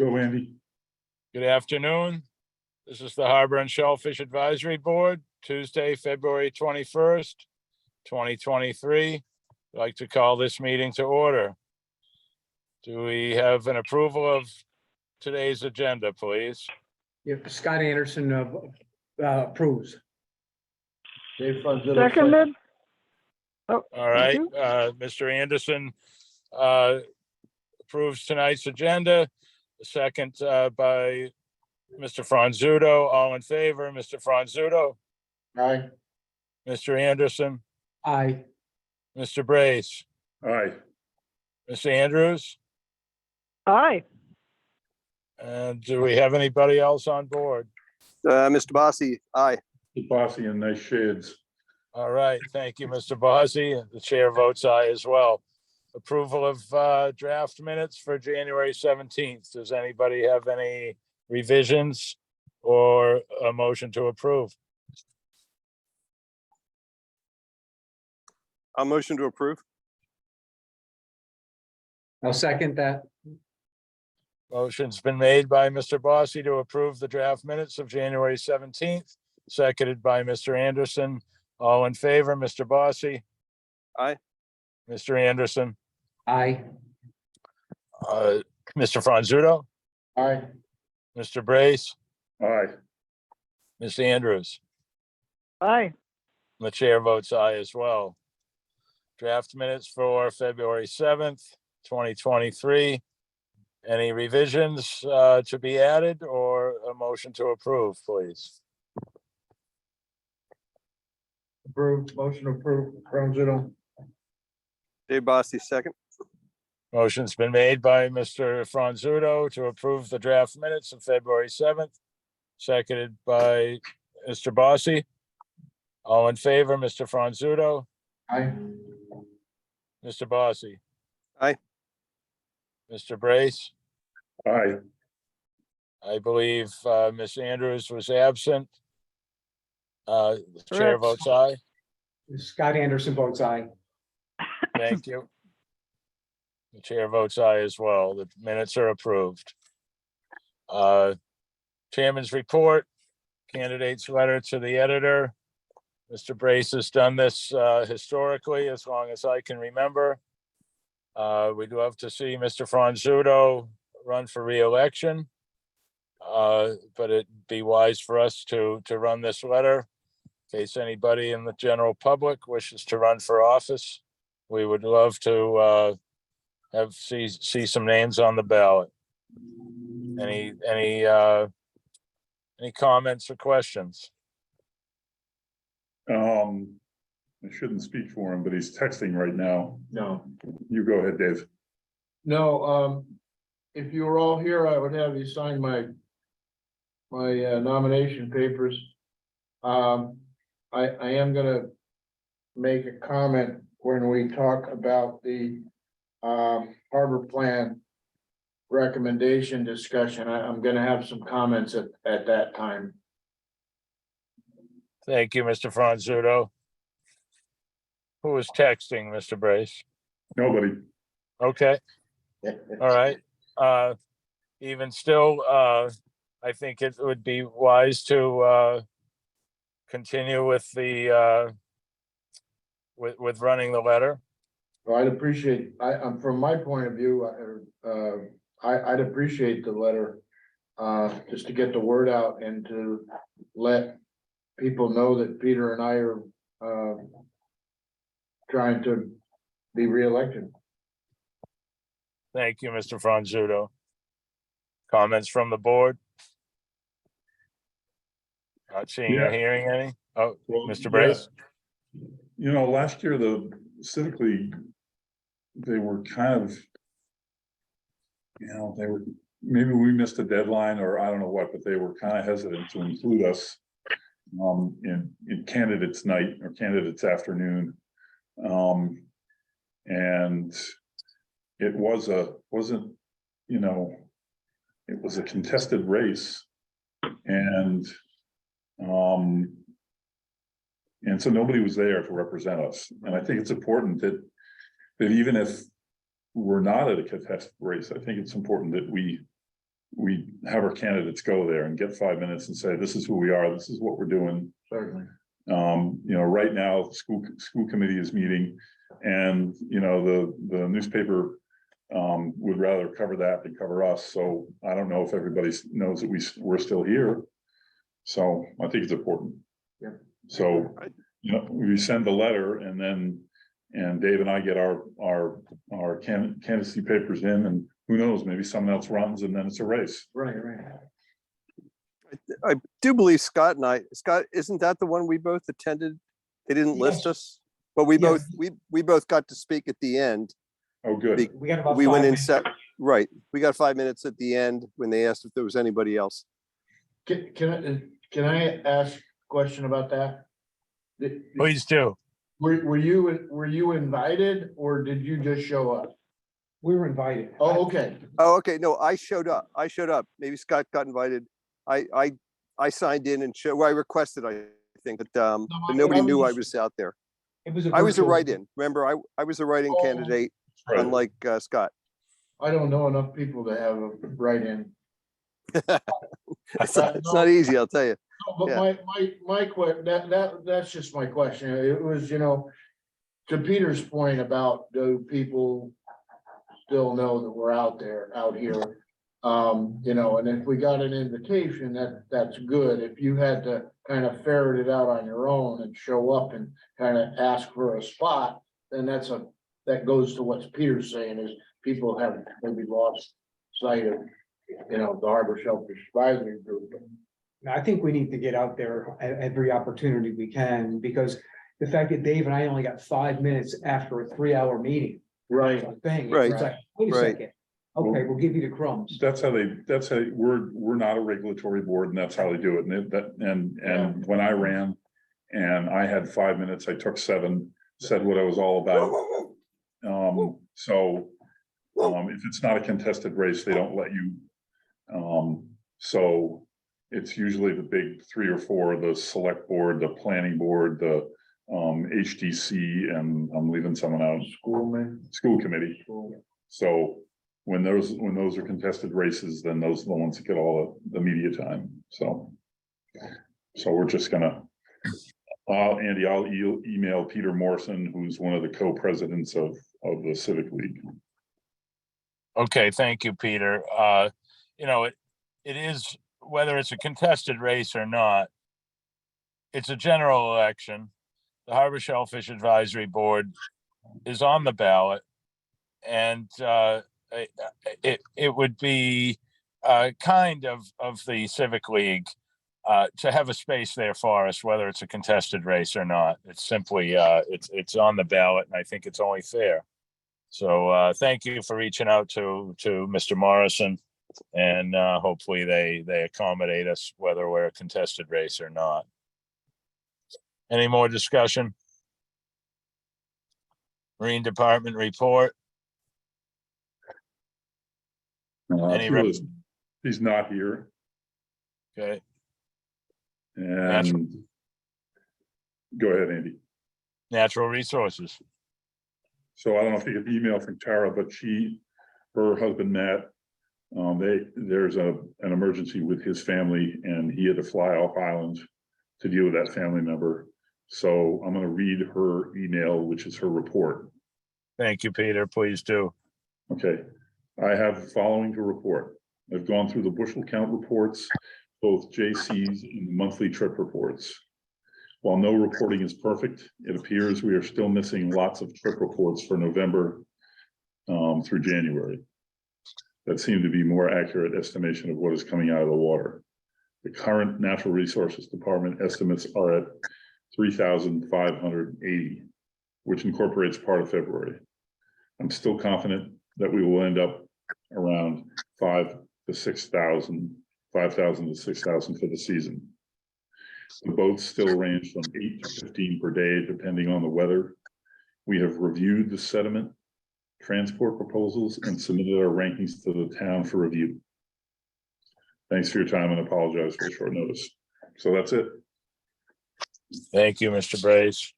Go, Andy. Good afternoon. This is the Harbor and Shellfish Advisory Board, Tuesday, February 21st, 2023. I'd like to call this meeting to order. Do we have an approval of today's agenda, please? If Scott Anderson approves. Dave Fonzillo, Seconded. All right, Mr. Anderson approves tonight's agenda. Second by Mr. Franzuto. All in favor, Mr. Franzuto, Aye. Mr. Anderson, Aye. Mr. Brace, Aye. Mr. Andrews, Aye. and do we have anybody else on board? Mr. Bossy, aye. Bossy and nice shades. All right, thank you, Mr. Bozzi. The chair votes aye as well. Approval of draft minutes for January 17th. Does anybody have any revisions or a motion to approve? I'll motion to approve. I'll second that. Motion's been made by Mr. Bossi to approve the draft minutes of January 17th, seconded by Mr. Anderson. All in favor, Mr. Bossi? Aye. Mr. Anderson? Aye. Mr. Franzuto? Aye. Mr. Brace? Aye. Ms. Andrews? Aye. The chair votes aye as well. Draft minutes for February 7th, 2023. Any revisions to be added or a motion to approve, please? Approved, motion approved, Franzuto. Dave Bossy, second. Motion's been made by Mr. Franzuto to approve the draft minutes of February 7th, seconded by Mr. Bossi. All in favor, Mr. Franzuto, Aye. Mr. Bossi. Aye. Mr. Brace. Aye. I believe Ms. Andrews was absent. The chair Correct. votes aye. Scott Anderson votes aye. Thank you. The chair votes aye as well. The minutes are approved. Chairman's report, candidate's letter to the editor. Mr. Brace has done this historically as long as I can remember. We'd love to see Mr. Franzuto run for re-election. But it'd be wise for us to run this letter in case anybody in the general public wishes to run for office. We would love to see some names on the ballot. Any comments or questions? I shouldn't speak for him, but he's texting right now. No. You go ahead, Dave. No, if you were all here, I would have you sign my nomination papers. I am gonna make a comment when we talk about the harbor plan recommendation discussion. I'm gonna have some comments at that time. Thank you, Mr. Franzuto. Who is texting, Mr. Brace? Nobody. Okay, all right. Even still, I think it would be wise to continue with the with running the letter. So I'd appreciate, from my point of view, I'd appreciate the letter, just to get the word out and to let people know that Peter and I are trying to be reelected. Thank you, Mr. Franzuto. Comments from the board? Not seeing or Yeah. hearing any? Oh, Well, Mr. Brace? You know, last year, the Civic League, they were kind of, they were, maybe we missed a deadline or I don't know what, but they were kind of hesitant to include us in candidates night or candidates afternoon. And it wasn't, it was a contested race. And so nobody was there to represent us. And I think it's important that even if we're not at a contested race, I think it's important that we we have our candidates go there and get 5 minutes and say, this is who we are, this is what we're doing. Certainly. You know, right now, the school committee is meeting, and, you know, the newspaper would rather cover that than cover us, so I don't know if everybody knows that we're still here. So I think it's important. Yeah. So, you know, we send the letter, and then, and Dave and I get our candidacy papers in, and who knows, maybe someone else runs, and then it's a race. Right. I do believe Scott and I, Scott, isn't that the one we both attended? They didn't list us, but we Yes. both, we both got to speak at the end. Oh, good. We got about We went 5 in minutes. right. We got 5 minutes at the end when they asked if there was anybody else. Can I ask a question about that? Please do. Were you invited or did you just show up? We were invited. Oh, okay. Oh, okay. No, I showed up. Maybe Scott got invited. I signed in and well, I requested, I think, but nobody knew I was out there. It was I was a virtual- write-in. Remember, I was a write-in Oh. candidate, Right. unlike Scott. I don't know enough people to have a write-in. It's not easy, I'll tell you. No, Yeah. But that's just my question. It was, you know, to Peter's point about, do people still know that we're out here? You know, and if we got an invitation, that's good. If you had to kind of ferret it out on your own and show up and kind of ask for a spot, then that goes to what Peter's saying, is people have maybe lost sight of, you know, the Harbor Shellfish Advisory Group. I think we need to get out there at every opportunity we can, because the fact that Dave and I only got 5 minutes after a 3-hour meeting. Right. Thing, Right. it's like, wait a Right. second. Okay, we'll give you the crumbs. That's how we're not a regulatory board, and that's how they do it. And when I ran and I had 5 minutes, I took 7, said what I was all about. If it's not a contested race, they don't let you. So it's usually the big 3 or 4, the select board, the planning board, the HDC, and I'm leaving someone out, school committee. So when those are contested races, then those are the ones that get all the media time. So we're just gonna, Andy, I'll email Peter Morrison, who's one of the co-presidents of the Civic League. Okay, thank you, Peter. You know, it is, whether it's a contested race or not, it's a general election. The Harbor Shellfish Advisory Board is on the ballot, and it would be kind of the Civic League to have a space there for us, whether it's a contested race or not. It's simply it's on the ballot, and I think it's only fair. So thank you for reaching out to Mr. Morrison, and hopefully they accommodate us whether we're a contested race or not. Any more discussion? Marine Department report. Any rep- He's not here, Okay, and go ahead, Andy. natural resources. So I don't know if you get the email from Tara, but her husband, Matt, there's an emergency with his family, and he had to fly off island to deal with that family member. So I'm gonna read her email, which is her report. Thank you, Peter. Please do. Okay, I have the following to report. I've gone through the bushel count reports, both JC's and the monthly trip reports. While no reporting is perfect, it appears we are still missing lots of trip reports for November through January. That seem to be more accurate estimation of what is coming out of the water. The current Natural Resources Department estimates are at 3,580, which incorporates part of February. I'm still confident that we will end up around 5,000 to 6,000 for the season. The boats still range from 8 to 15 per day, depending on the weather. We have reviewed the sediment transport proposals and submitted our rankings to the town for review. Thanks for your time, and apologize for the short notice. So that's it. Thank you, Mr. Brace.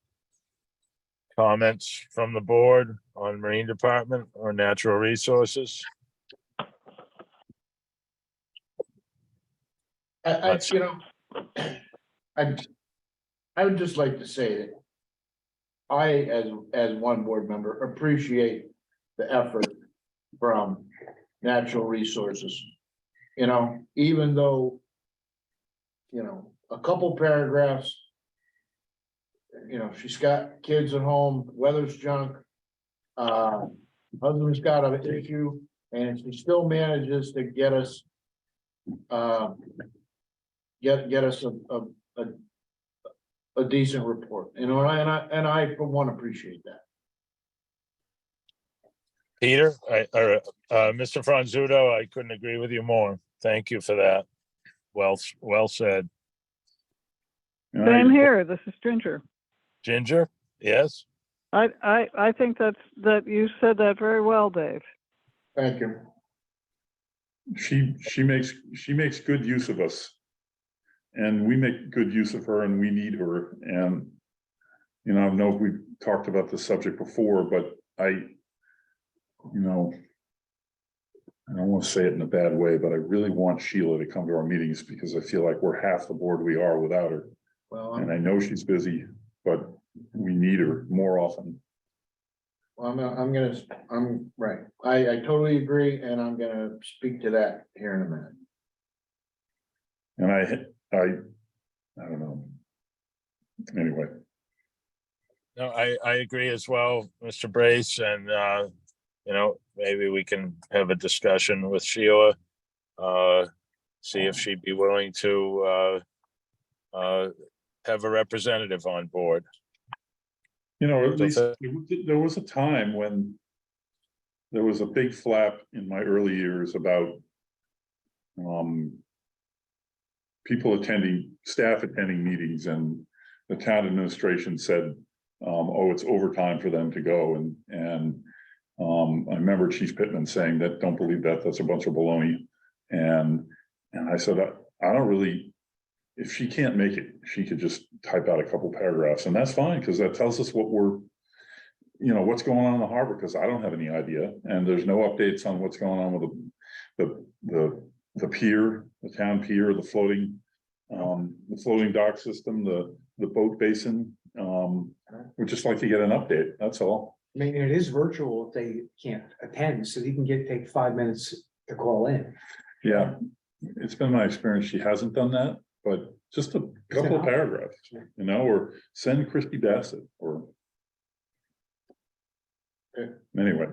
Comments from the board on Marine Department or Natural Resources? Let's- you know, I, I would just like to say that I, as one board member, appreciate the effort from Natural Resources. You know, even though, you know, a couple paragraphs, you know, she's got kids at home, weather's junk. Husband's got an issue, and she still manages to get us, get us a decent report, you know, and I for one appreciate that. Peter, Mr. Franzuto, I couldn't agree with you more. Thank you for that. Well said. And Same I- here. This is Ginger. Ginger, yes? I think that you said that very well, Dave. Thank you. She makes good use of us. And we make good use of her and we need her. And, you know, I know we've talked about this subject before, but I don't want to say it in a bad way, but I really want Sheila to come to our meetings because I feel like we're half the board we are without her. Well, And I know she's busy, but we need her more often. I'm right. I totally agree, and I'm gonna speak to that here in a minute. And I don't know. Anyway, No, I agree as well, Mr. Brace, and, you know, maybe we can have a discussion with Sheila. See if she'd be willing to, have a representative on board. you know, at So least there was a time when there was a big flap in my early years about staff attending meetings, and the town administration said, oh, it's overtime for them to go. And I remember Chief Pittman saying that, don't believe that, that's a bunch of baloney. And I said, I don't really, if she can't make it, she could just type out a couple paragraphs, and that's fine, because that tells us what's going on in the harbor, because I don't have any idea. And there's no updates on what's going on with the pier, the town pier, the floating dock system, the boat basin. We'd just like to get an update, that's all. I mean, it is virtual if they can't attend, so you can take 5 minutes to call in. Yeah, it's been my experience, she hasn't done that, but just a couple of paragraphs, or send Christy Bassett, or. Anyway.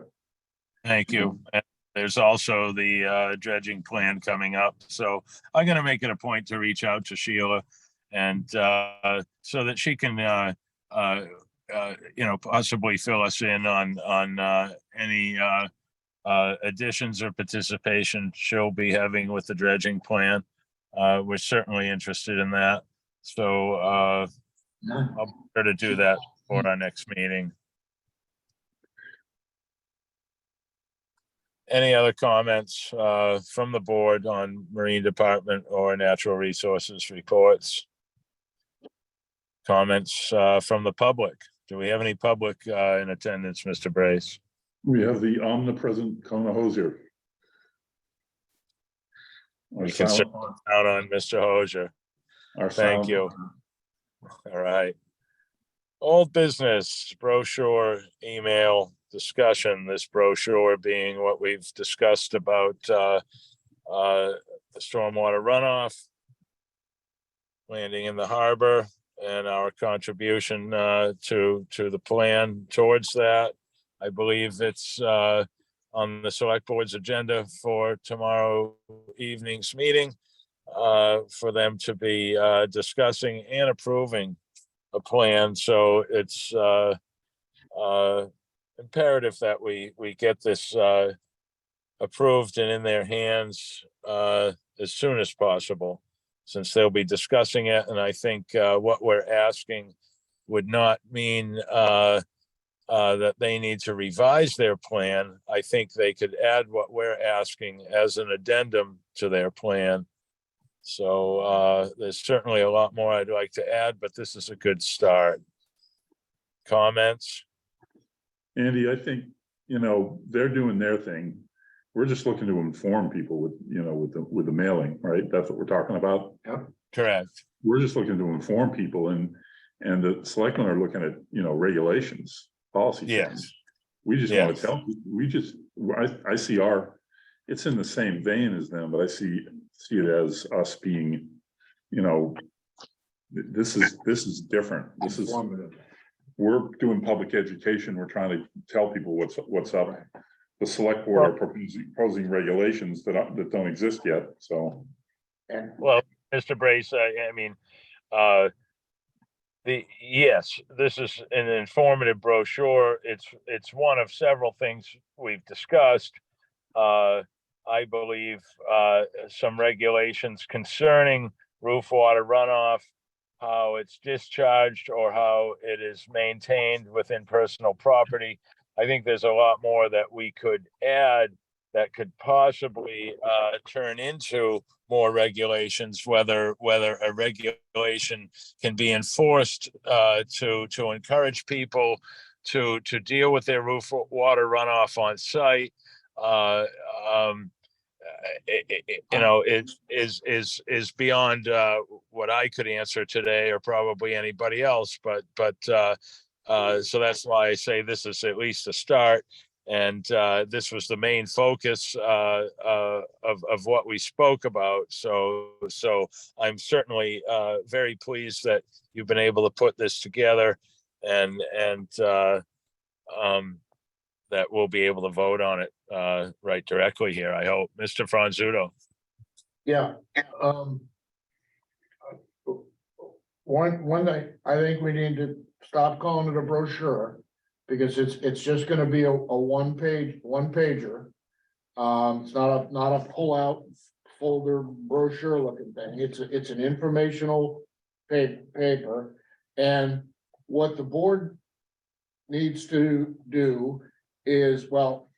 Thank you. And there's also the dredging plan coming up, so I'm gonna make it a point to reach out to Sheila and so that she can possibly fill us in on any additions or participation she'll be having with the dredging plan. We're certainly interested in that, so I'll try to do that for our next meeting. Any other comments from the board on Marine Department or Natural Resources reports? Comments from the public? Do we have any public in attendance, Mr. Brace? We have the omnipresent Kona Hosier. We can certainly count on Mr. Hosier. Thank you. All right. Old business brochure, email discussion, this brochure being what we've discussed about the stormwater runoff, landing in the harbor, and our contribution to the plan towards that. I believe it's on the select board's agenda for tomorrow evening's meeting for them to be discussing and approving a plan. So it's imperative that we get this approved and in their hands as soon as possible, since they'll be discussing it. And I think what we're asking would not mean that they need to revise their plan. I think they could add what we're asking as an addendum to their plan. So there's certainly a lot more I'd like to add, but this is a good start. Comments? Andy, I think, they're doing their thing. we're just looking to inform people with, with the mailing, right? That's what we're talking about. Correct. We're just looking to inform people, and the selectmen are looking at, regulations, policy Yes. forms. We just want Yes. to tell, I see it's in the same vein as them, but I see it as us being, this is different. We're doing public education. We're trying to tell people what's up. The select board are proposing regulations that don't exist yet, so. Well, Mr. Brace, I mean, yes, this is an informative brochure. It's one of several things we've discussed. I believe, some regulations concerning roof water runoff, how it's discharged or how it is maintained within personal property. I think there's a lot more that we could add that could possibly turn into more regulations, whether a regulation can be enforced to encourage people to deal with their roof water runoff on site. It is beyond what I could answer today, or probably anybody else. But so that's why I say this is at least a start. And this was the main focus of what we spoke about. So I'm certainly very pleased that you've been able to put this together, and that we'll be able to vote on it right directly here, I hope. Mr. Franzuto. Yeah, one thing, I think we need to stop calling it a brochure, because it's just gonna be a one pager. It's not a pull-out folder brochure looking thing. It's an informational paper. And what the board needs to do is, well,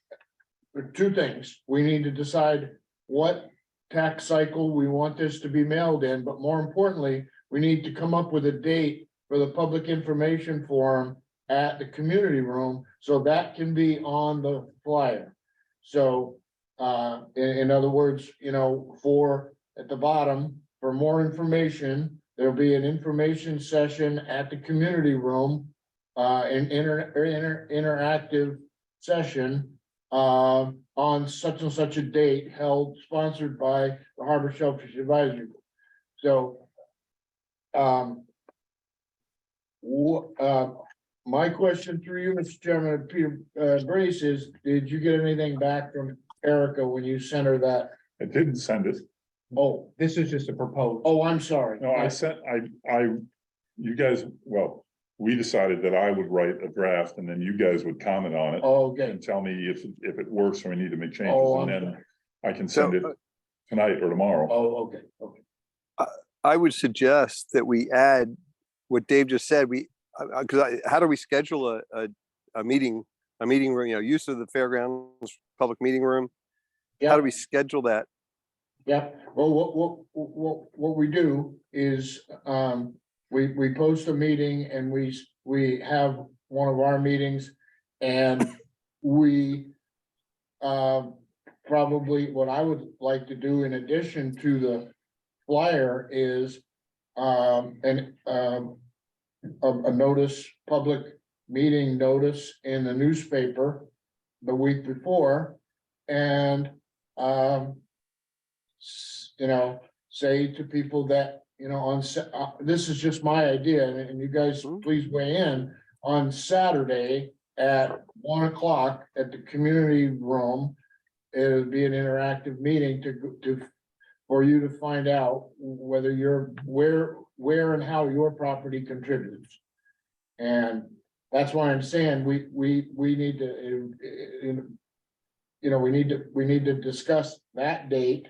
there are two things. We need to decide what tax cycle we want this to be mailed in, but more importantly, we need to come up with a date for the public information forum at the community room, so that can be on the flyer. So, in other words, for at the bottom, for more information, there'll be an information session at the community room, an interactive session, on such and such a date, held, sponsored by the Harbor Shellfish Advisory Group. So, my question through you, Mr. Chairman, Peter Brace, is, did you get anything back from Erica when you sent her that? I didn't send it. Oh, This is just a proposal. oh, I'm sorry. No, you guys, well, we decided that I would write a draft, and then you guys would comment on it Oh, okay. and tell me if it works or we need to make changes, Oh, and I'm then sorry. I can send it tonight or tomorrow. Oh, okay, okay. I would suggest that we add what Dave just said. How do we schedule a meeting room, use of the fairgrounds public meeting room? How do we schedule that? Yeah, well, what we do is, we post a meeting, and we have one of our meetings, and we probably, what I would like to do in addition to the flyer is a notice, public meeting notice in the newspaper the week before, and say to people that, this is just my idea, and you guys please weigh in. On Saturday at 1 o'clock at the community room, it would be an interactive meeting for you to find out whether where and how your property contributes. And that's why I'm saying we need to, we need to discuss that date,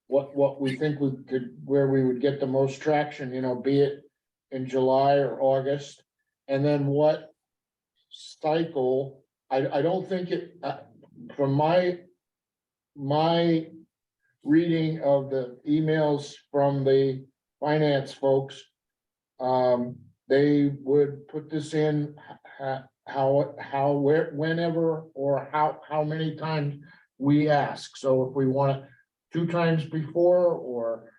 what we think where we would get the most traction, be it in July or August. And then what cycle, I don't think from my reading of the emails from the finance folks, they would put this in whenever, or how many times we ask. So if we want it 2 times before or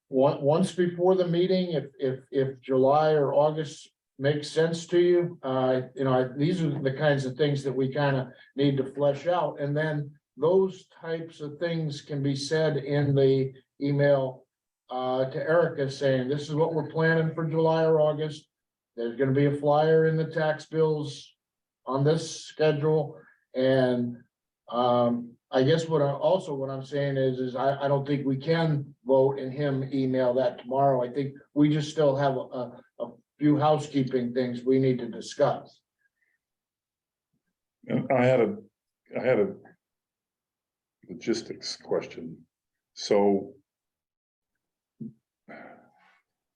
once before the meeting, if July or August makes sense to you, these are the kinds of things that we kind of need to flesh out. And then those types of things can be said in the email to Erica saying, this is what we're planning for July or August. There's gonna be a flyer in the tax bills on this schedule. And I guess what I'm saying is I don't think we can vote and him email that tomorrow. I think we just still have a few housekeeping things we need to discuss. And I had a logistics question. So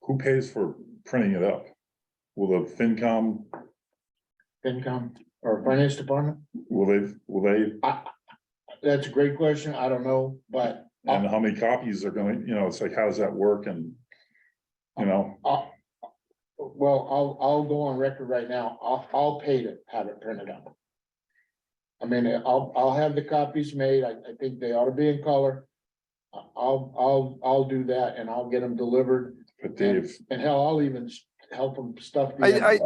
who pays for printing it up? Will the FinCom, FinCom or Finance Department? will they, That's a great question. I don't know, but and how many copies are going, it's like, how does that work? And, well, I'll go on record right now. I'll pay to have it printed up. I mean, I'll have the copies made. I think they ought to be in color. I'll do that and I'll get them delivered. but Dave, And hell, I'll even help them stuff. the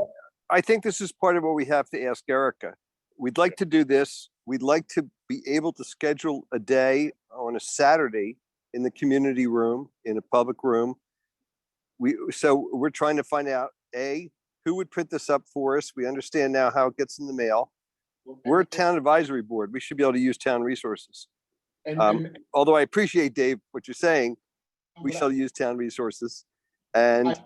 I think this is part of what we have to ask Erica. We'd like to do this. We'd like to be able to schedule a day on a Saturday in the community room, in a public room. So we're trying to find out, A, who would print this up for us? We understand now how it gets in the mail. We're a town advisory board. We should be able to use town resources. And Although I appreciate, Dave, what you're saying, we shall use town resources. And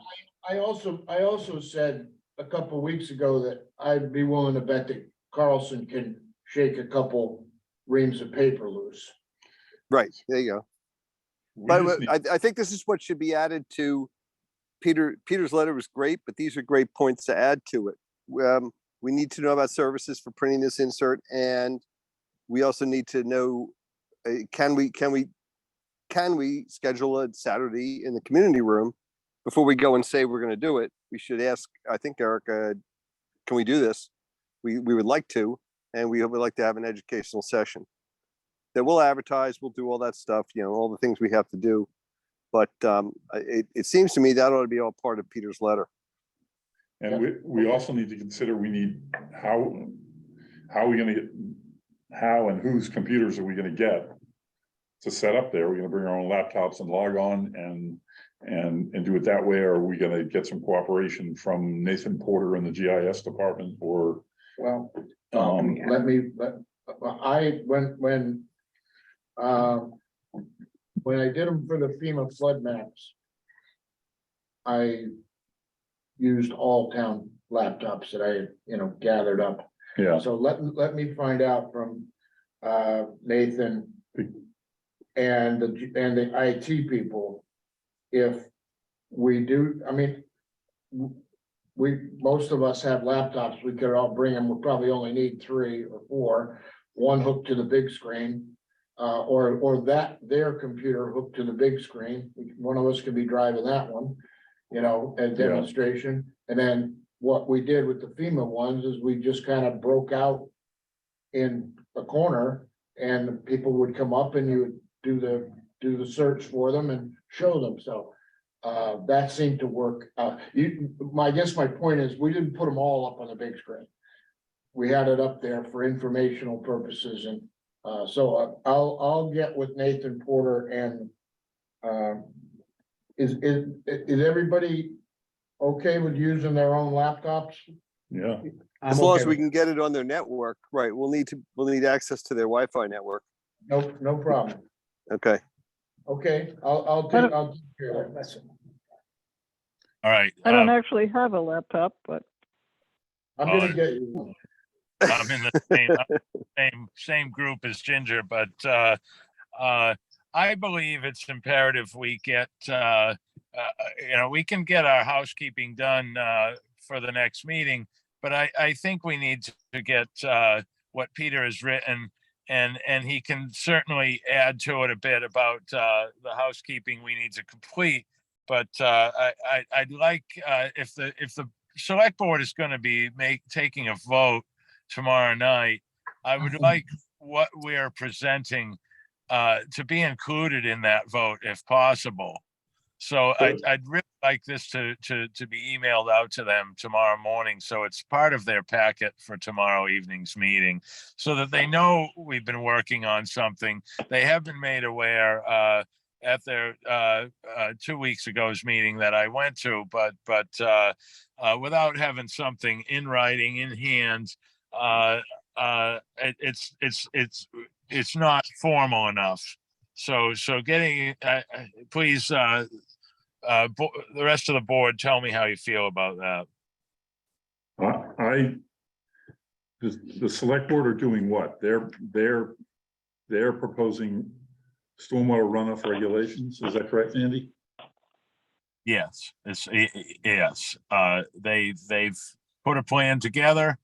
I also said a couple of weeks ago that I'd be willing to bet that Carlson can shake a couple reams of paper loose. right, there you go. we But just need- I think this is what should be added to Peter's letter was great, but these are great points to add to it. We need to know about services for printing this insert, and we also need to know, can we schedule a Saturday in the community room before we go and say we're going to do it? We should ask, I think, Erica, can we do this? We would like to, and we would like to have an educational session that we'll advertise, we'll do all that stuff, all the things we have to do. But it seems to me that ought to be all part of Peter's letter. And we also need to consider, how are we gonna get, how and whose computers are we gonna get to set up there? We're gonna bring our own laptops and log on and do it that way? Or are we gonna get some cooperation from Nathan Porter in the GIS department or? Well, Um, when I did them for the FEMA flood maps, I used all town laptops that I had, gathered up. Yeah, So let me find out from Nathan and the IT people if we do. I mean, most of us have laptops. We could all bring them. We'll probably only need 3 or 4. One hooked to the big screen, or their computer hooked to the big screen. One of us could be driving that one, as demonstration. And then what we did with the FEMA ones is we just kind of broke out in a corner, and people would come up and you would do the search for them and show them. So that seemed to work. I guess my point is, we didn't put them all up on the big screen. We had it up there for informational purposes, and so I'll get with Nathan Porter and is everybody okay with using their own laptops? yeah. As long as we can get it on their network, right? We'll need access to their Wi-Fi network. No problem. Okay. Okay, I'll take care of that. All right. I don't actually have a laptop, but I'm gonna get you one. I'm in the same group as Ginger, but I believe it's imperative we get, we can get our housekeeping done for the next meeting, but I think we need to get what Peter has written, and he can certainly add to it a bit about the housekeeping we need to complete. But I'd like, if the select board is going to be taking a vote tomorrow night, I would like what we're presenting to be included in that vote if possible. So I'd really like this to be emailed out to them tomorrow morning, so it's part of their packet for tomorrow evening's meeting, so that they know we've been working on something. They have been made aware at their 2 weeks ago's meeting that I went to, but without having something in writing, in hand, it's not formal enough. So getting, please, the rest of the board, tell me how you feel about that. The select board are doing what? They're proposing stormwater runoff regulations. Is that correct, Andy? Yes, yes. They've put a plan together,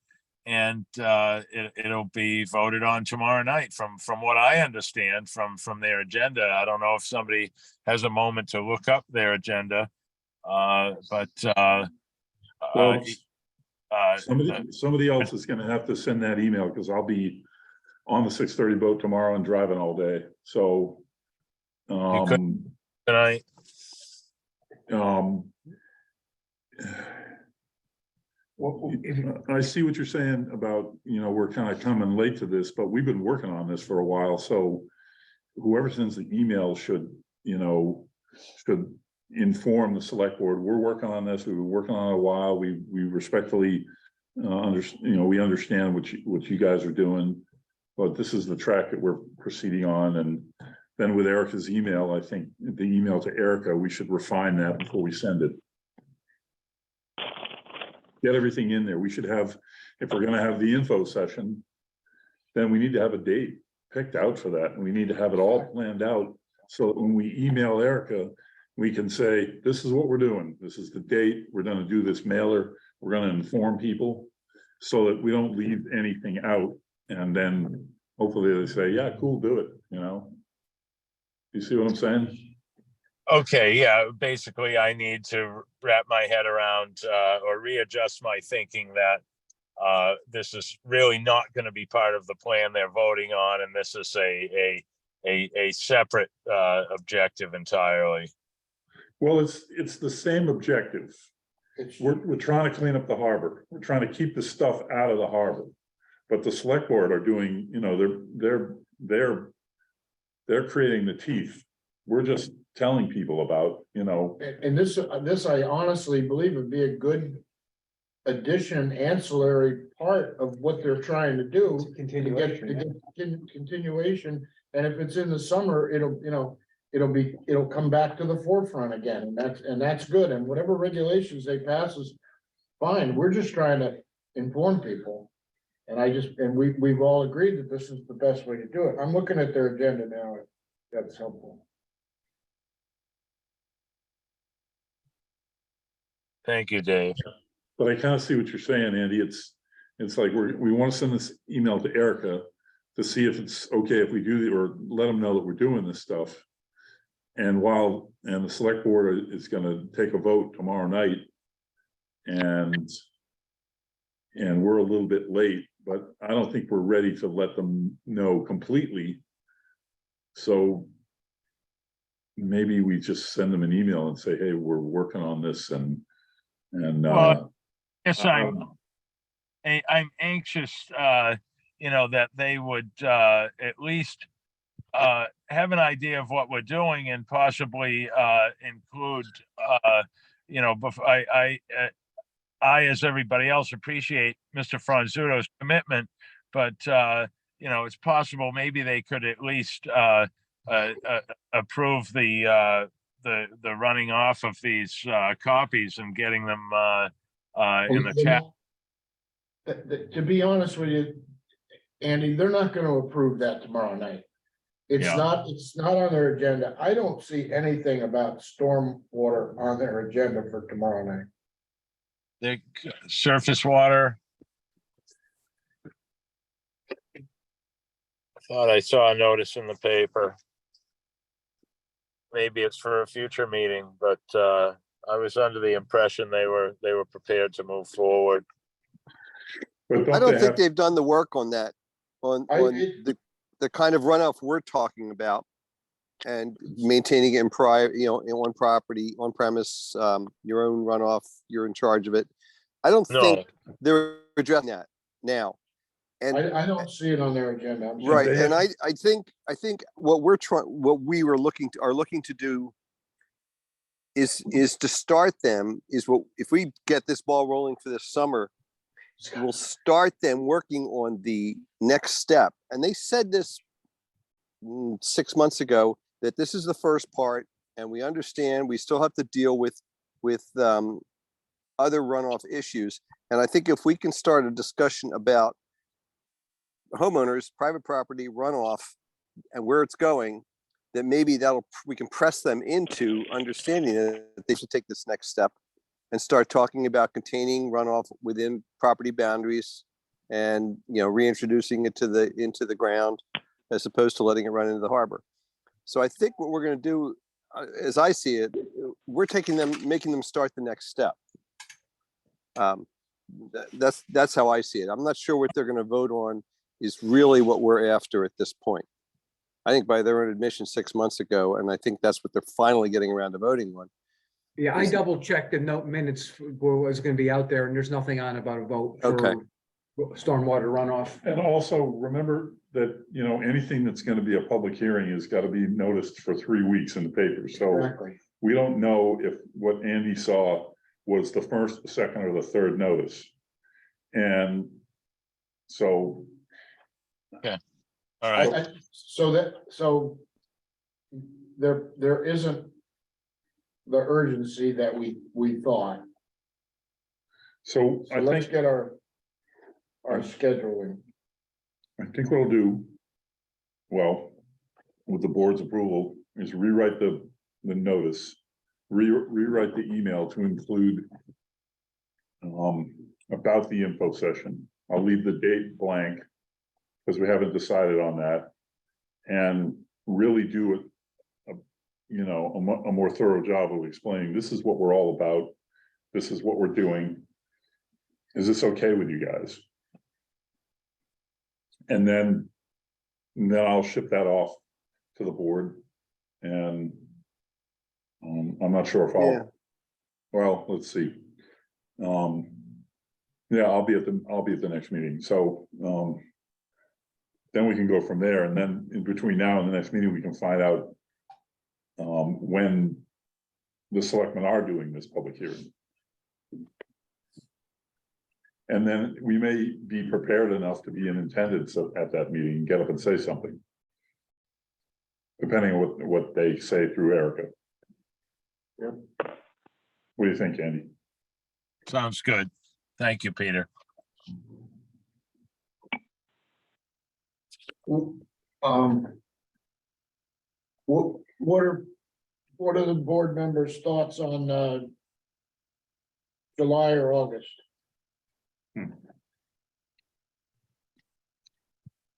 and it'll be voted on tomorrow night. From what I understand from their agenda. I don't know if somebody has a moment to look up their agenda, but Well, somebody else is going to have to send that email, because I'll be on the 6:30 boat tomorrow and driving all day. So, tonight. Well, I see what you're saying about, we're kind of coming late to this, but we've been working on this for a while. So whoever sends the email should inform the select board. We're working on this. We've been working on it a while. We respectfully we understand what you guys are doing, but this is the track that we're proceeding on. And then with Erica's email, I think the email to Erica, we should refine that before we send it. Get everything in there. We should have, if we're going to have the info session, then we need to have a date picked out for that. And we need to have it all planned out, so that when we email Erica, we can say, this is what we're doing. This is the date. We're going to do this mailer. We're going to inform people, so that we don't leave anything out. And then hopefully they say, yeah, cool, do it. You see what I'm saying? Okay, yeah, basically I need to wrap my head around or readjust my thinking that this is really not going to be part of the plan they're voting on, and this is a separate objective entirely. Well, it's the same objective. We're trying to clean up the harbor. We're trying to keep the stuff out of the harbor. But the select board are doing, they're creating the teeth. We're just telling people about, And this I honestly believe would be a good addition, ancillary part of what they're trying to do. Continuation. Continuation, and if it's in the summer, it'll come back to the forefront again, and that's good. And whatever regulations they pass is fine. We're just trying to inform people. And we've all agreed that this is the best way to do it. I'm looking at their agenda now. That's helpful. Thank you, Dave. but I kind of see what you're saying, Andy. It's like we want to send this email to Erica to see if it's okay if we do, or let them know that we're doing this stuff. And the select board is going to take a vote tomorrow night, and we're a little bit late, but I don't think we're ready to let them know completely. So maybe we just send them an email and say, hey, we're working on this, and yes, I'm anxious, that they would at least have an idea of what we're doing, and possibly include, before I, as everybody else, appreciate Mr. Franzuto's commitment, but it's possible maybe they could at least approve the running off of these copies and getting them in the chat. To be honest with you, Andy, they're not going to approve that tomorrow night. It's not on their agenda. I don't see anything about stormwater on their agenda for tomorrow night. The surface water. I thought I saw a notice in the paper. Maybe it's for a future meeting, but I was under the impression they were prepared to move forward. but I don't think they've done the work on that, on It the kind of runoff we're talking about and maintaining it in prior, in one property, on premise, your own runoff, you're in charge of it. I don't No. think they're addressing that now. And I don't see it on their agenda. I'm sorry. right, they and have- I think what we are looking to do is to start them, if we get this ball rolling for this summer, we'll start them working on the next step. And they said this 6 months ago, that this is the first part, and we understand we still have to deal with other runoff issues. And I think if we can start a discussion about homeowners, private property runoff, and where it's going, that maybe we can press them into understanding that they should take this next step and start talking about containing runoff within property boundaries and, reintroducing it into the ground as opposed to letting it run into the harbor. So I think what we're going to do, as I see it, we're making them start the next step. That's how I see it. I'm not sure what they're going to vote on is really what we're after at this point. I think by their own admission 6 months ago, and I think that's what they're finally getting around to voting on. Yeah, I double checked the note minutes where it was gonna be out there, and there's nothing on about a vote Okay. for stormwater runoff. And also remember that, anything that's gonna be a public hearing has gotta be noticed for 3 weeks in the paper. So Exactly. we don't know if what Andy saw was the first, the second, or the third notice. And so. All right. So there isn't the urgency that we thought. So So I let's think, get our scheduling. I think what I'll do, well, with the board's approval, is rewrite the notice, rewrite the email to include about the info session. I'll leave the date blank because we haven't decided on that, and really do it, a more thorough job of explaining this is what we're all about. This is what we're doing. Is this okay with you guys? And then I'll ship that off to the board, and I'm not sure if Yeah. well, let's see. Yeah, I'll be at the next meeting. So then we can go from there, and then in between now and the next meeting, we can find out when the selectmen are doing this public hearing. And then we may be prepared enough to be in attendance at that meeting and get up and say something. Depending on what they say through Erica. Yep. What do you think, Andy? Sounds good. Thank you, Peter. What are the board members' thoughts on July or August?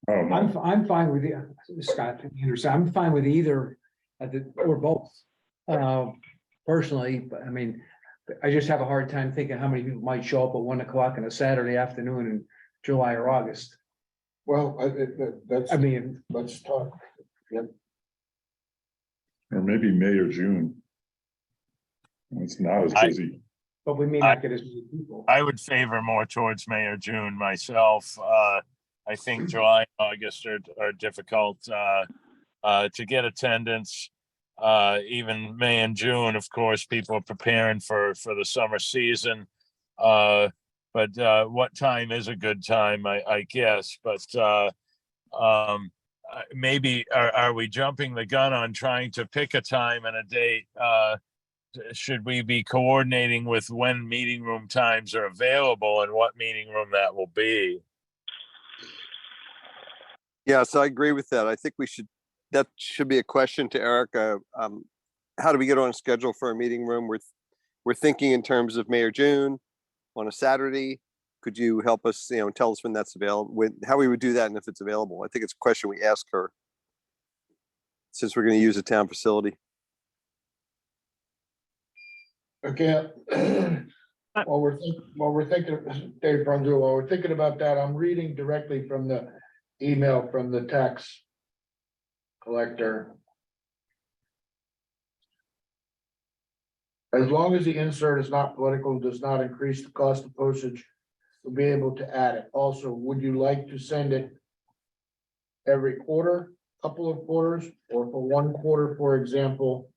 I don't know. I'm fine with you, Scott, Anderson. I'm fine with either or both. Personally, but I mean, I just have a hard time thinking how many people might show up at 1 o'clock on a Saturday afternoon in July or August. Well, that's, I mean, let's talk. Or maybe May or June. It's not as busy. but we may not get as many people. I would favor more towards May or June myself. I think July, August are difficult to get attendance. Even May and June, of course, people are preparing for the summer season. But what time is a good time, I guess, but maybe are we jumping the gun on trying to pick a time and a date? Should we be coordinating with when meeting room times are available and what meeting room that will be? Yes, I agree with that. I think that should be a question to Erica. How do we get on a schedule for a meeting room? We're thinking in terms of May or June on a Saturday. Could you help us, tell us when that's available, how we would do that and if it's available? I think it's a question we ask her since we're going to use a town facility. Okay. While we're thinking, Dave Brunzel, while we're thinking about that, I'm reading directly from the email from the tax collector. As long as the insert is not political, does not increase the cost of postage, we'll be able to add it. Also, would you like to send it every quarter, couple of quarters, or for one quarter, for example?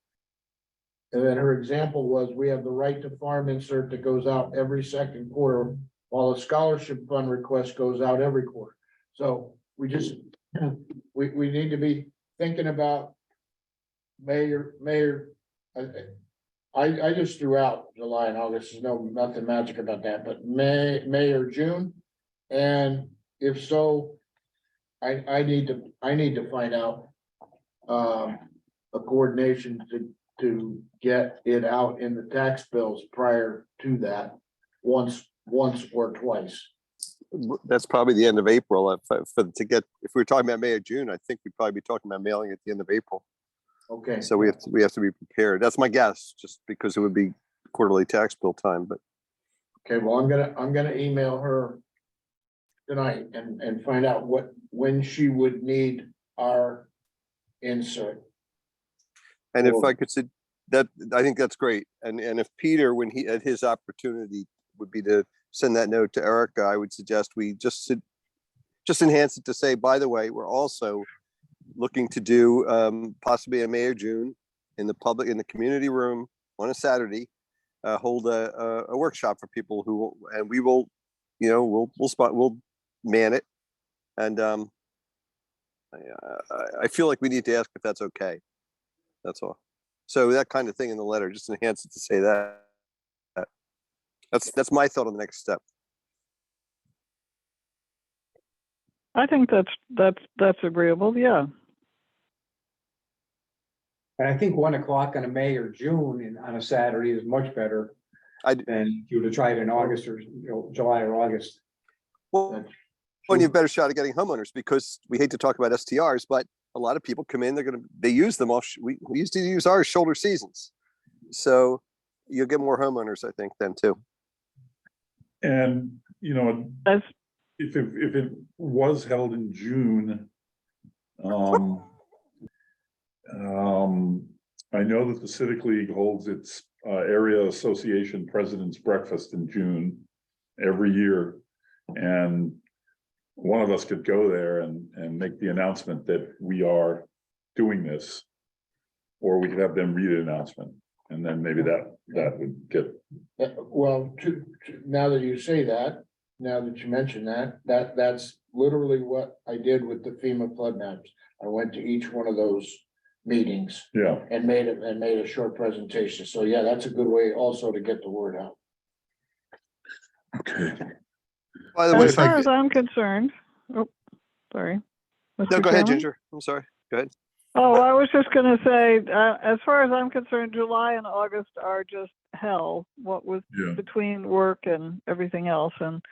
And then her example was, we have the right to farm insert that goes out every second quarter, while the scholarship fund request goes out every quarter. So we just, we need to be thinking about Mayor, I just threw out July and August, there's nothing magic about that, but May or June. And if so, I need to find out a coordination to get it out in the tax bills prior to that, once or twice. That's probably the end of April. If we're talking about May or June, I think we'd probably be talking about mailing at the end of April. Okay. So we have to be prepared. That's my guess, just because it would be quarterly tax bill time, but. Okay, well, I'm gonna email her tonight and find out when she would need our insert. And if I could say that, I think that's great. And if Peter, when he, at his opportunity would be to send that note to Erica, I would suggest we just enhance it to say, by the way, we're also looking to do possibly in May or June in the community room on a Saturday, hold a workshop for people who, and we will, we'll man it. And I feel like we need to ask if that's okay. That's all. So that kind of thing in the letter, just enhance it to say that. That's my thought on the next step. I think that's agreeable, yeah. And I think 1 o'clock on a May or June and on a Saturday is much better than if you were to try it in August or July or August. Well, you have a better shot at getting homeowners, because we hate to talk about STRs, but a lot of people come in, they use them off. We used to use ours shoulder seasons. So you'll get more homeowners, I think, then too. And, As if it was held in June, I know that the Civic League holds its area association president's breakfast in June every year. And one of us could go there and make the announcement that we are doing this, or we could have them read an announcement, and then maybe that would get. Well, now that you say that, now that you mention that's literally what I did with the FEMA flood maps. I went to each one of those meetings. Yeah. And made a short presentation. So yeah, that's a good way also to get the word out. Okay. By the way, as far as I'm concerned, oh, sorry. no, Mr. go ahead, Chairman? Ginger. I'm sorry. Go ahead. Oh, I was just gonna say, as far as I'm concerned, July and August are just hell, what with between work and everything else. And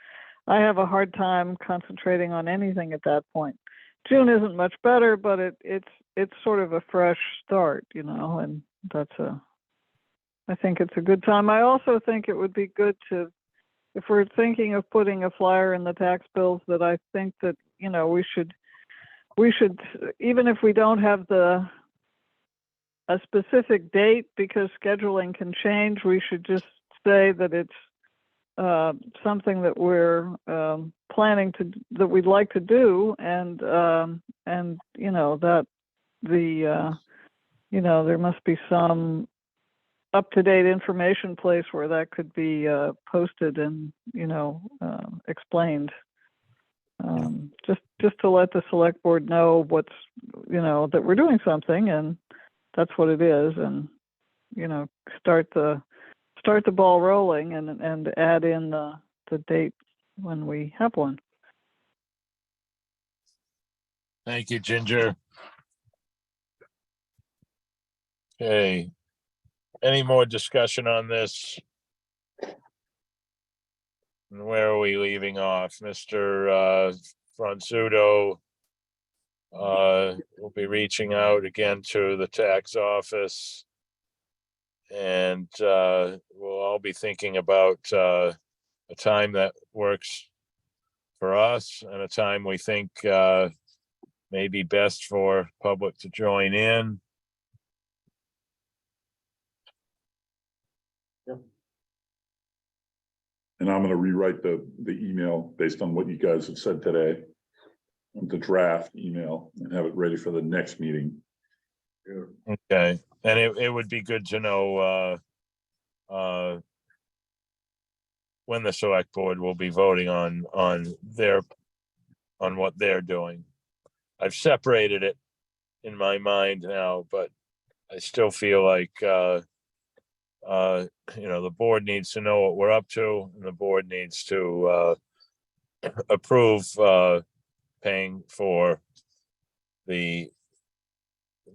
I have a hard time concentrating on anything at that point. June isn't much better, but it's sort of a fresh start, and I think it's a good time. I also think it would be good to, if we're thinking of putting a flyer in the tax bills, that I think that, we should, even if we don't have a specific date, because scheduling can change, we should just say that it's something that we're planning that we'd like to do, and that there must be some up-to-date information place where that could be posted and explained, just to let the select board know what's that we're doing something, and that's what it is, and start the ball rolling, and add in the date when we have one. Thank you, Ginger. Okay. Any more discussion on this? And where are we leaving off? Mr. Franzudo will be reaching out again to the tax office. And we'll all be thinking about a time that works for us, and a time we think may be best for public to join in. And I'm gonna rewrite the email based on what you guys have said today. The draft email and have it ready for the next meeting. Okay, and it would be good to know when the select board will be voting on what they're doing. I've separated it in my mind now, but I still feel like the board needs to know what we're up to, and the board needs to approve paying for the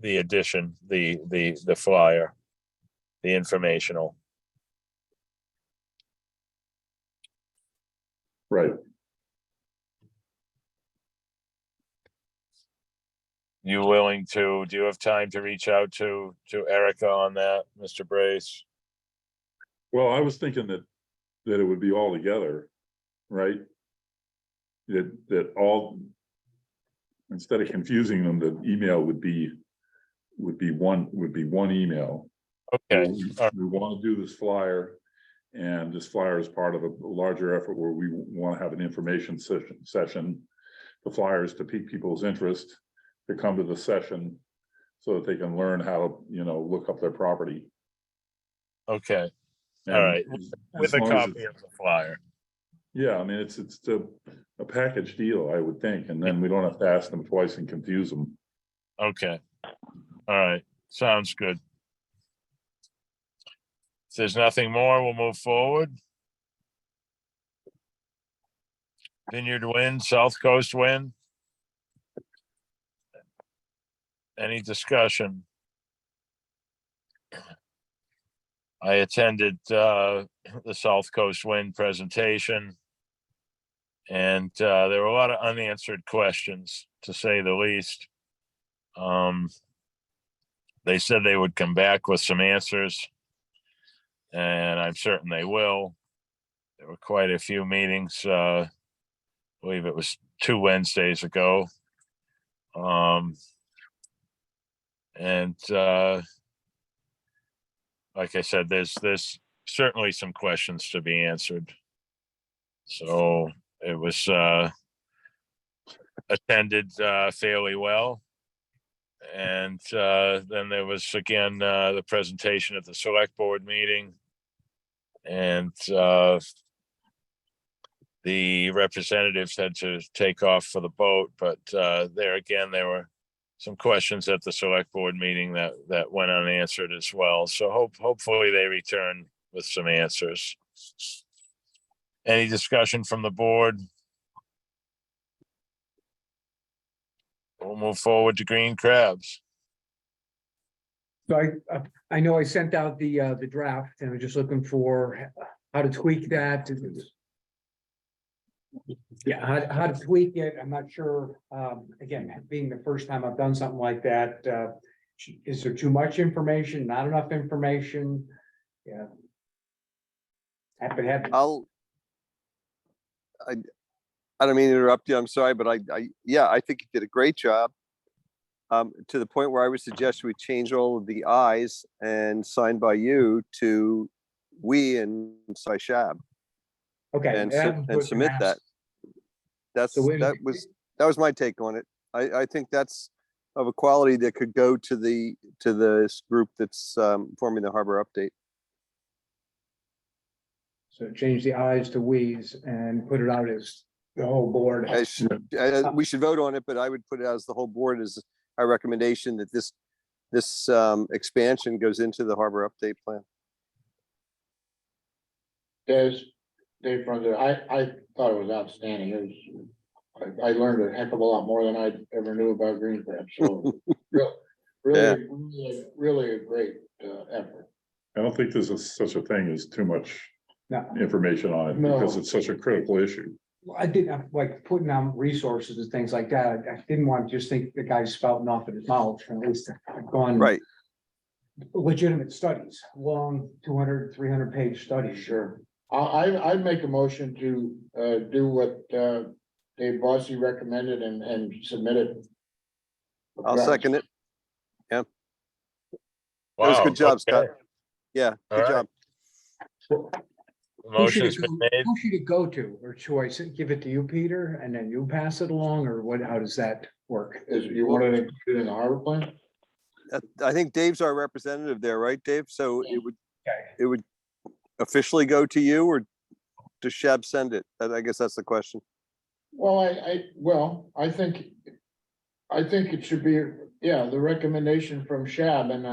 addition, the flyer, the informational. Right. You willing to, do you have time to reach out to Erica on that, Mr. Brace? Well, I was thinking that it would be all together, right? That all, instead of confusing them, the email would be one email. Okay, We want to do this flyer, and this flyer is part of a larger effort where we want to have an information session. The flyer is to pique people's interest to come to the session so that they can learn how to, look up their property. okay, And all right, as with a long as copy of the flyer. Yeah, I mean, it's a package deal, I would think, and then we don't have to ask them twice and confuse them. Okay, all right, sounds good. If there's nothing more, we'll move forward. Vineyard Wind, South Coast Wind. Any discussion? I attended the South Coast Wind presentation, and there were a lot of unanswered questions, to say the least. They said they would come back with some answers, and I'm certain they will. There were quite a few meetings. I believe it was 2 Wednesdays ago. And like I said, there's certainly some questions to be answered. So it was attended fairly well. And then there was again the presentation at the select board meeting, and the representatives had to take off for the boat, but there again there were some questions at the select board meeting that went unanswered as well. So hopefully they return with some answers. Any discussion from the board? We'll move forward to green crabs. So I know I sent out the draft, and I'm just looking for how to tweak that. Yeah, how to tweak it. I'm not sure. Again, being the first time I've done something like that, is there too much information? Not enough information? Yeah. Happy. I don't mean to interrupt you, I'm sorry, but I think you did a great job. To the point where I would suggest we change all of the I's and signed by you to we and Shab. Okay. And submit that. That was my take on it. I think that's of a quality that could go to this group that's forming the harbor update. So change the I's to we's and put it out as the whole board. We should vote on it, but I would put it as the whole board as our recommendation that this expansion goes into the harbor update plan. Dave, I thought it was outstanding. I learned a heck of a lot more than I ever knew about green crabs. So really a great effort. I don't think there's such a thing as too much No. information on it because it's such a critical issue. I didn't like putting on resources and things like that. I didn't want to just think the guy's spouting off of his mouth. At least I've gone Right. Legitimate studies, long 200, 300 page studies. Sure. I'd make a motion to do what Dave Bossy recommended and submit it I'll second it. That was Wow, good job, Scott. okay. Yeah, All good right. job. The Who should motion's it been go, made. who should it go to? Or should I give it to you, Peter, and then you pass it along, or what, how does that work? Is you wanted to include it in the harbor plan? I think Dave's our representative there, right, Dave? So Okay. it would officially go to you, or does Shab send it? I guess that's the question. Well, I think it should be, yeah, the recommendation from Shab and,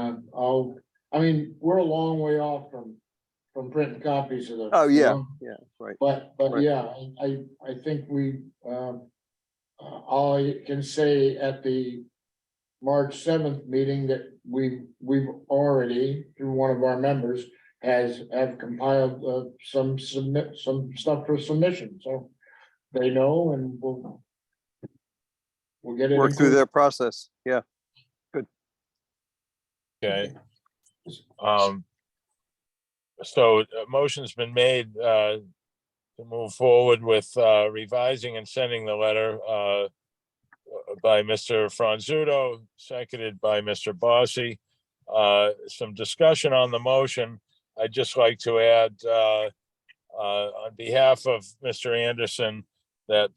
we're a long way off from printing copies of the. Oh, you yeah, know, yeah, right. But Right. yeah, I think all I can say at the March 7th meeting that we've already, through one of our members, have compiled, some stuff for submission, so they know, and we'll get it. Work through included. their process. Yeah. Okay. So a motion's been made to move forward with revising and sending the letter by Mr. Franzuto, seconded by Mr. Bossy. Some discussion on the motion. I'd just like to add on behalf of Mr. Anderson that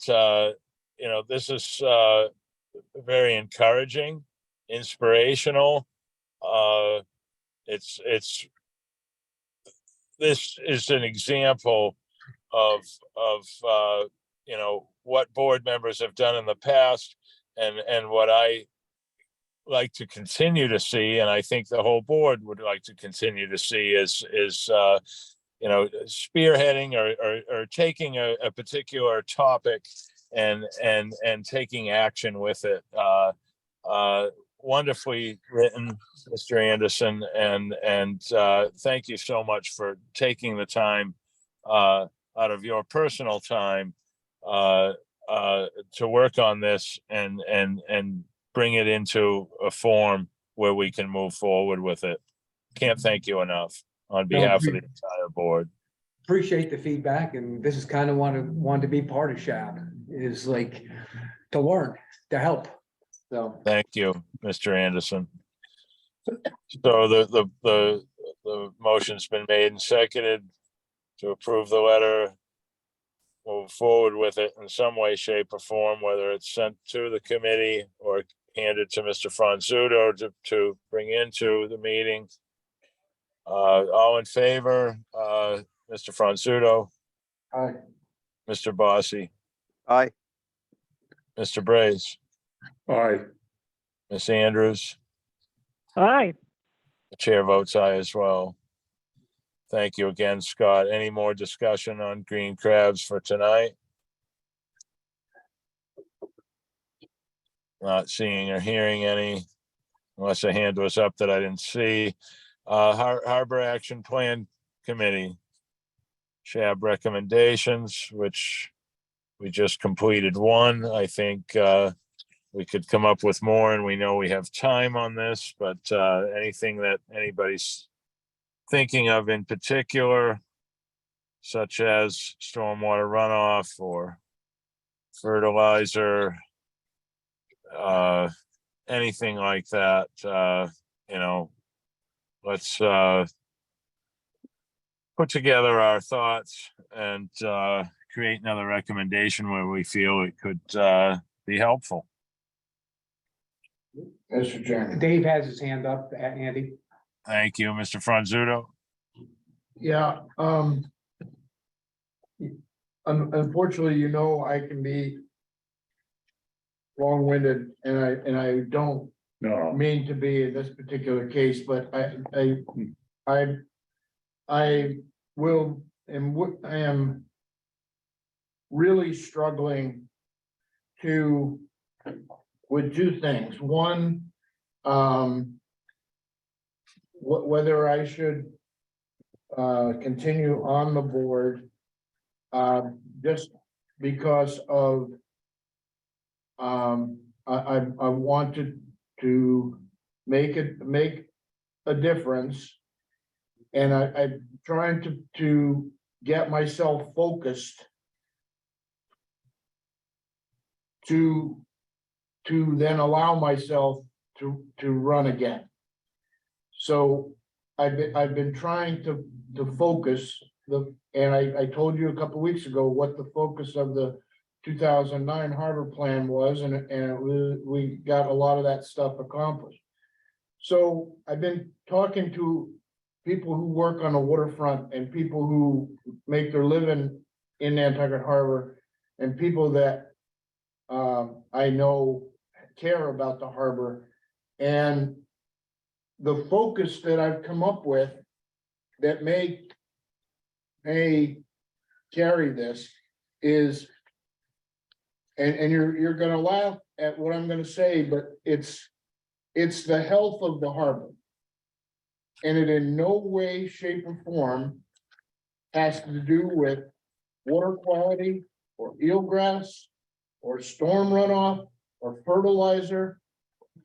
this is very encouraging, inspirational. This is an example of what board members have done in the past, and what I like to continue to see, and I think the whole board would like to continue to see is spearheading or taking a particular topic and taking action with it. Wonderfully written, Mr. Anderson, and thank you so much for taking the time out of your personal time to work on this and bring it into a form where we can move forward with it. Can't thank you enough on behalf of the entire board. Appreciate the feedback, and this is kind of want to be part of SHAB, is like to learn, to help. So Thank you, Mr. Anderson. So the motion's been made and seconded to approve the letter, move forward with it in some way, shape, or form, whether it's sent to the committee or handed to Mr. Franzuto to bring into the meeting. All in favor, Mr. Franzuto, Aye. Mr. Bossy, Aye. Mr. Braze, Aye. Ms. Andrews, Aye. the chair votes aye as well. Thank you again, Scott. Any more discussion on green crabs for tonight? Not seeing or hearing any, unless a hand was up that I didn't see. Harbor Action Plan Committee. SHAB recommendations, which we just completed one. I think we could come up with more, and we know we have time on this, but anything that anybody's thinking of in particular, such as stormwater runoff or fertilizer, anything like that, let's put together our thoughts and create another recommendation where we feel it could be helpful. Mr. Chairman. Dave has his hand up, Andy. Thank you, Mr. Franzuto. Yeah, unfortunately, I can be long-winded, and I don't No, mean to be in this particular case, but I am really struggling with two things. One, whether I should continue on the board, just because of I wanted to make a difference, and I'm trying to get myself focused to to then allow myself to run again. So I've been trying to focus and I told you a couple weeks ago what the focus of the 2009 harbor plan was, and we got a lot of that stuff accomplished. So I've been talking to people who work on the waterfront and people who make their living in Nantucket Harbor and people that I know care about the harbor. And the focus that I've come up with that may carry this is, and you're gonna laugh at what I'm gonna say, but it's the health of the harbor. And it in no way, shape, or form has to do with water quality or eelgrass or storm runoff or fertilizer,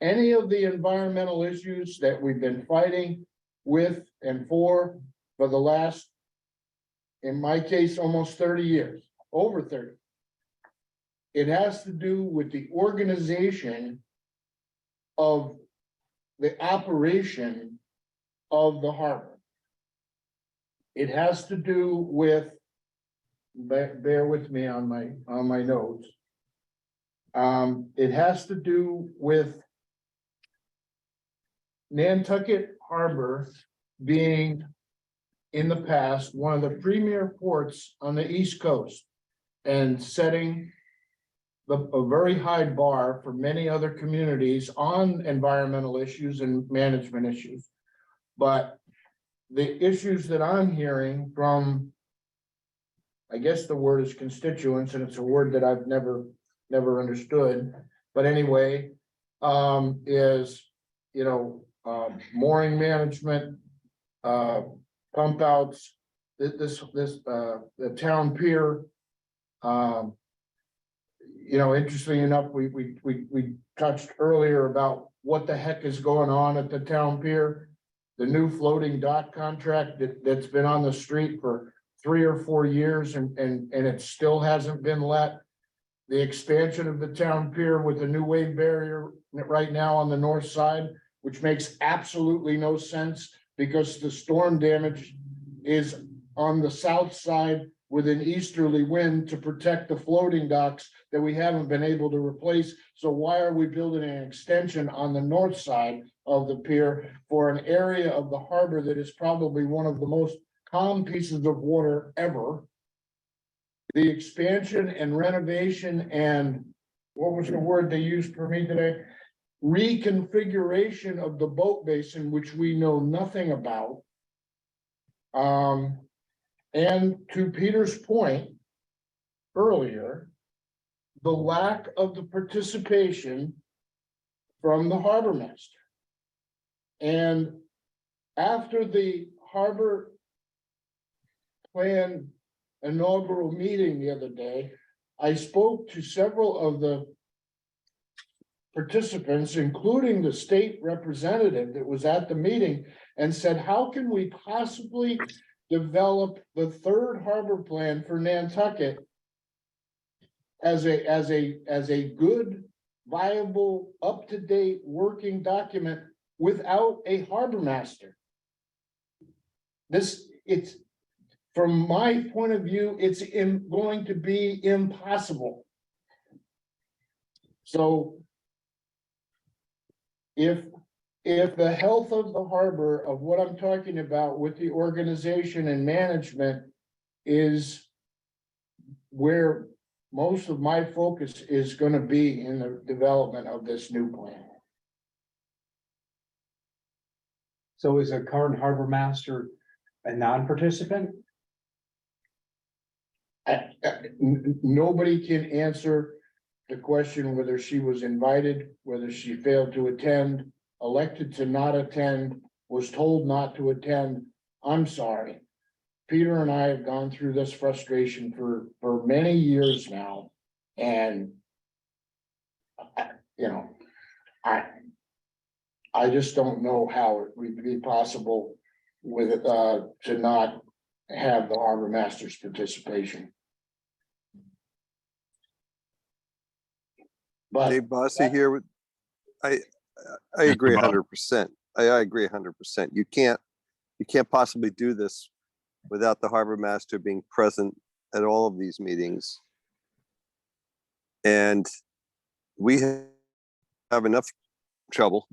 any of the environmental issues that we've been fighting with and for the last, in my case, almost 30 years, over 30. It has to do with the organization of the operation of the harbor. It has to do with, bear with me on my notes. It has to do with Nantucket Harbor being, in the past, one of the premier ports on the East Coast and setting a very high bar for many other communities on environmental issues and management issues. But the issues that I'm hearing from, I guess the word is constituents, and it's a word that I've never understood. But anyway, is, mooring management, pump outs, the town pier. Interestingly enough, we touched earlier about what the heck is going on at the town pier. The new floating dock contract that's been on the street for 3 or 4 years and it still hasn't been let. The expansion of the town pier with the new wave barrier right now on the north side, which makes absolutely no sense because the storm damage is on the south side with an easterly wind to protect the floating docks that we haven't been able to replace. So why are we building an extension on the north side of the pier for an area of the harbor that is probably one of the most calm pieces of water ever? The expansion and renovation and what was the word they used for me today? Reconfiguration of the boat basin, which we know nothing about. And to Peter's point earlier, the lack of the participation from the harbor master. And after the harbor plan inaugural meeting the other day, I spoke to several of the participants, including the state representative that was at the meeting, and said, how can we possibly develop the third harbor plan for Nantucket as a good, viable, up-to-date working document without a harbor master? It's from my point of view, it's going to be impossible. So if the health of the harbor, of what I'm talking about with the organization and management, is where most of my focus is going to be in the development of this new plan. So is a current harbor master a non-participant? Nobody can answer the question whether she was invited, whether she failed to attend, elected to not attend, was told not to attend. I'm sorry. Peter and I have gone through this frustration for many years now. And, I just don't know how it would be possible with, to not have the harbor master's participation. But Dave Bossy here with, I agree 100%. I agree 100%. You can't possibly do this without the harbor master being present at all of these meetings. And we have enough trouble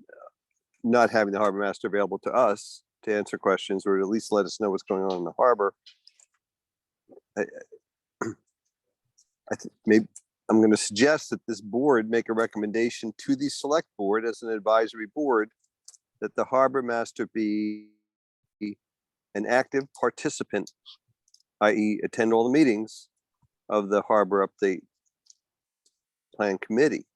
not having the harbor master available to us to answer questions or at least let us know what's going on in the harbor. I think maybe I'm going to suggest that this board make a recommendation to the select board as an advisory board that the harbor master be an active participant, i.e. attend all the meetings of the harbor update plan committee.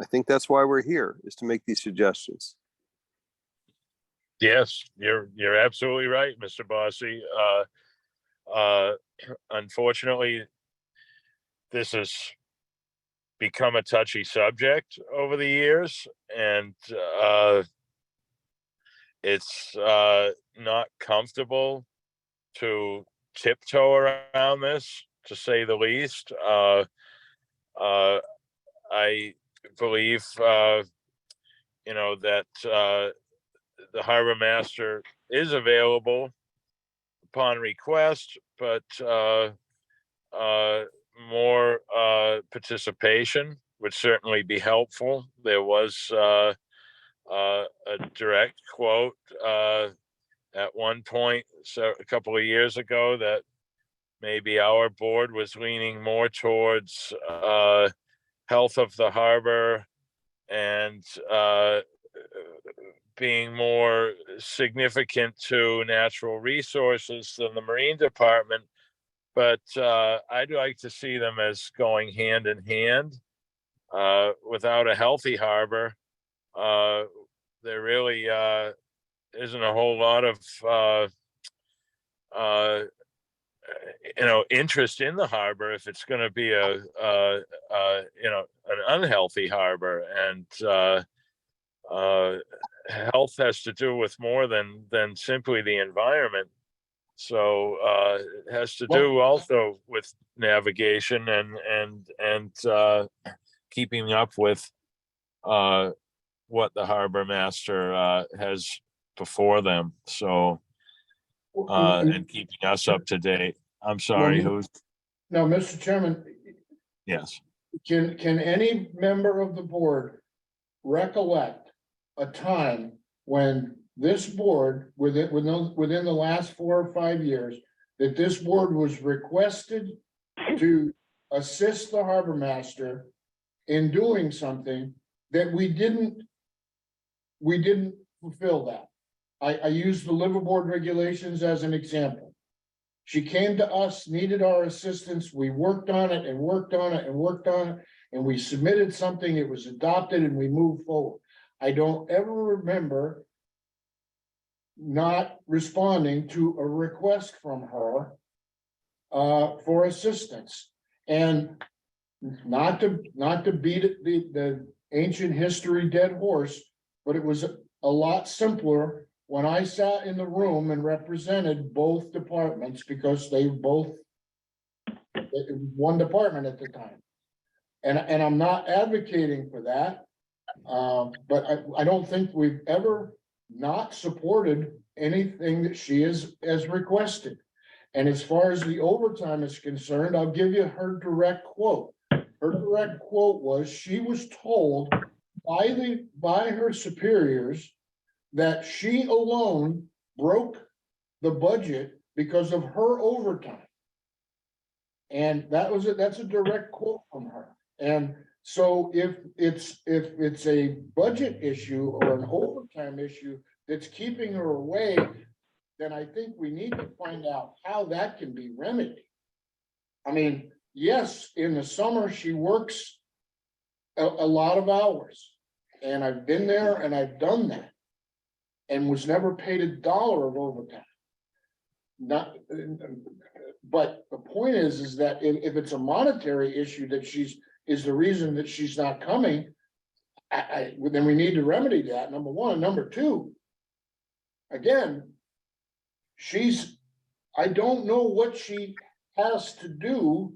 I think that's why we're here, is to make these suggestions. Yes, you're absolutely right, Mr. Bossy. Unfortunately, this has become a touchy subject over the years, and it's not comfortable to tiptoe around this, to say the least. I believe, that the harbor master is available upon request, but more participation would certainly be helpful. There was a direct quote at one point, so a couple of years ago, that maybe our board was leaning more towards health of the harbor and being more significant to natural resources than the Marine Department. But I'd like to see them as going hand in hand. Without a healthy harbor, there really isn't a whole lot of interest in the harbor if it's going to be an unhealthy harbor. And health has to do with more than simply the environment. So it has to do also with navigation and keeping up with what the harbor master has before them. So and keeping us up to date. I'm sorry, who's? No, Mr. Chairman, Yes. can any member of the board recollect a time when this board, within the last 4 or 5 years, that this board was requested to assist the harbor master in doing something that we didn't fulfill that? I use the liveaboard regulations as an example. She came to us, needed our assistance. We worked on it and worked on it and worked on it, and we submitted something. It was adopted and we moved forward. I don't ever remember not responding to a request from her for assistance. And not to beat the ancient history dead horse, but it was a lot simpler when I sat in the room and represented both departments, because they both, one department at the time. And I'm not advocating for that. But I don't think we've ever not supported anything that she has requested. And as far as the overtime is concerned, I'll give you her direct quote. Her direct quote was, she was told by her superiors that she alone broke the budget because of her overtime. And that's a direct quote from her. And so if it's a budget issue or an overtime issue that's keeping her away, then I think we need to find out how that can be remedied. I mean, yes, in the summer she works a lot of hours, and I've been there and I've done that, and was never paid $1 of overtime. But the point is that if it's a monetary issue that is the reason that she's not coming, then we need to remedy that, number one. And number two, again, I don't know what she has to do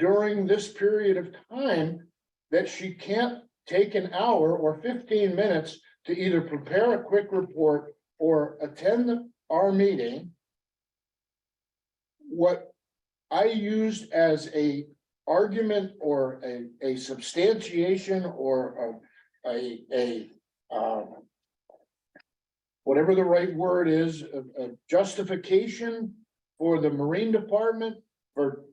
during this period of time that she can't take an hour or 15 minutes to either prepare a quick report or attend our meeting. What I used as a argument or a substantiation or a whatever the right word is, a justification for the Marine Department for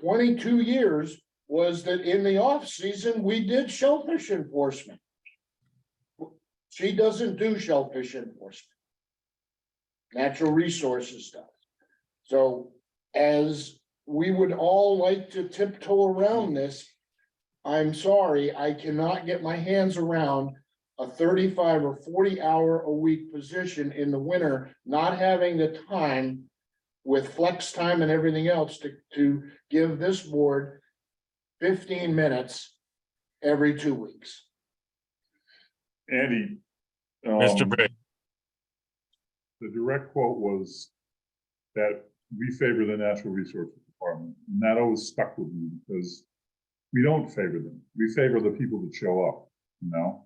22 years was that in the off season, we did shellfish enforcement. She doesn't do shellfish enforcement. Natural Resources does. So as we would all like to tiptoe around this, I'm sorry, I cannot get my hands around a 35 or 40 hour a week position in the winter, not having the time with flex time and everything else to give this board 15 minutes every 2 weeks. Andy. Mr. Bray. The direct quote was that we favor the Natural Resources Department, and that always stuck with me because we don't favor them. We favor the people that show up, you know?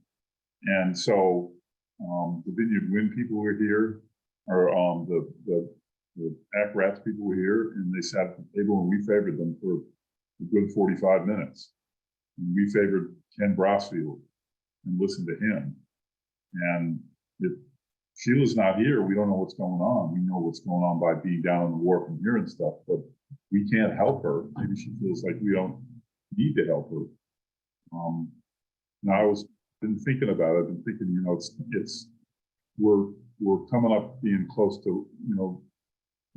And so the Vineyard Wind people were here, or the Rats people were here, and they sat at the table and we favored them for a good 45 minutes. And we favored Ken Brosfield and listened to him. And if Sheila's not here, we don't know what's going on. We know what's going on by being down on the wharf and hearing stuff, but we can't help her. Maybe she feels like we don't need to help her. Now been thinking about it. I've been thinking, you know, we're coming up being close to, you know,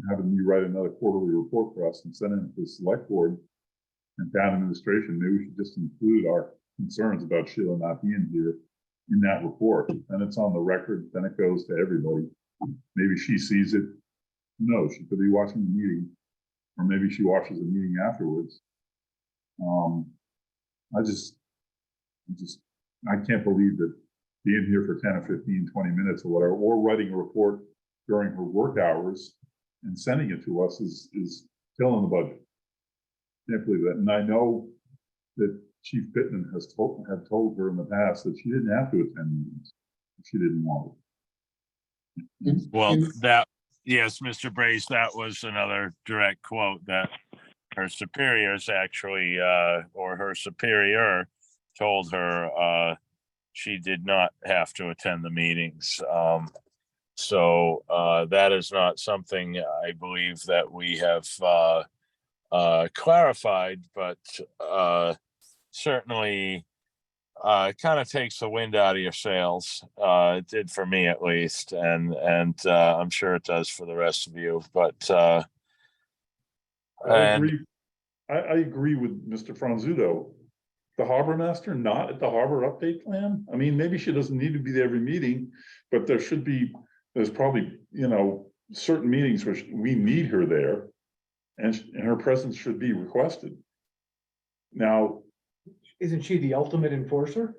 having me write another quarterly report for us and send it to the select board and town administration. Maybe we should just include our concerns about Sheila not being here in that report. Then it's on the record, then it goes to everybody. Maybe she sees it. No, she could be watching the meeting, or maybe she watches the meeting afterwards. I can't believe that being here for 10 or 15, 20 minutes or whatever, or writing a report during her work hours and sending it to us is killing the budget. Can't believe that. And I know that Chief Pittman had told her in the past that she didn't have to attend meetings if she didn't want it. Well, yes, Mr. Brace, that was another direct quote that her superiors actually, or her superior told her she did not have to attend the meetings. So that is not something I believe that we have clarified, but certainly kind of takes the wind out of your sails. It did for me at least, and I'm sure it does for the rest of you. But I agree with Mr. Franzuto. The harbor master not at the harbor update plan. I mean, maybe she doesn't need to be there every meeting, but there's probably, you know, certain meetings where we need her there, and her presence should be requested. Now, Isn't she the ultimate enforcer?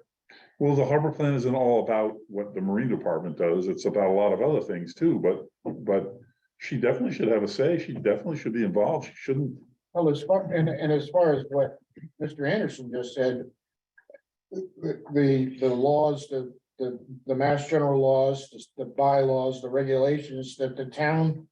well, the harbor plan isn't all about what the Marine Department does. It's about a lot of other things too, but she definitely should have a say. She definitely should be involved. She shouldn't. Well, as far as what Mr. Anderson just said, the laws, the Mass General laws, the bylaws, the regulations that the town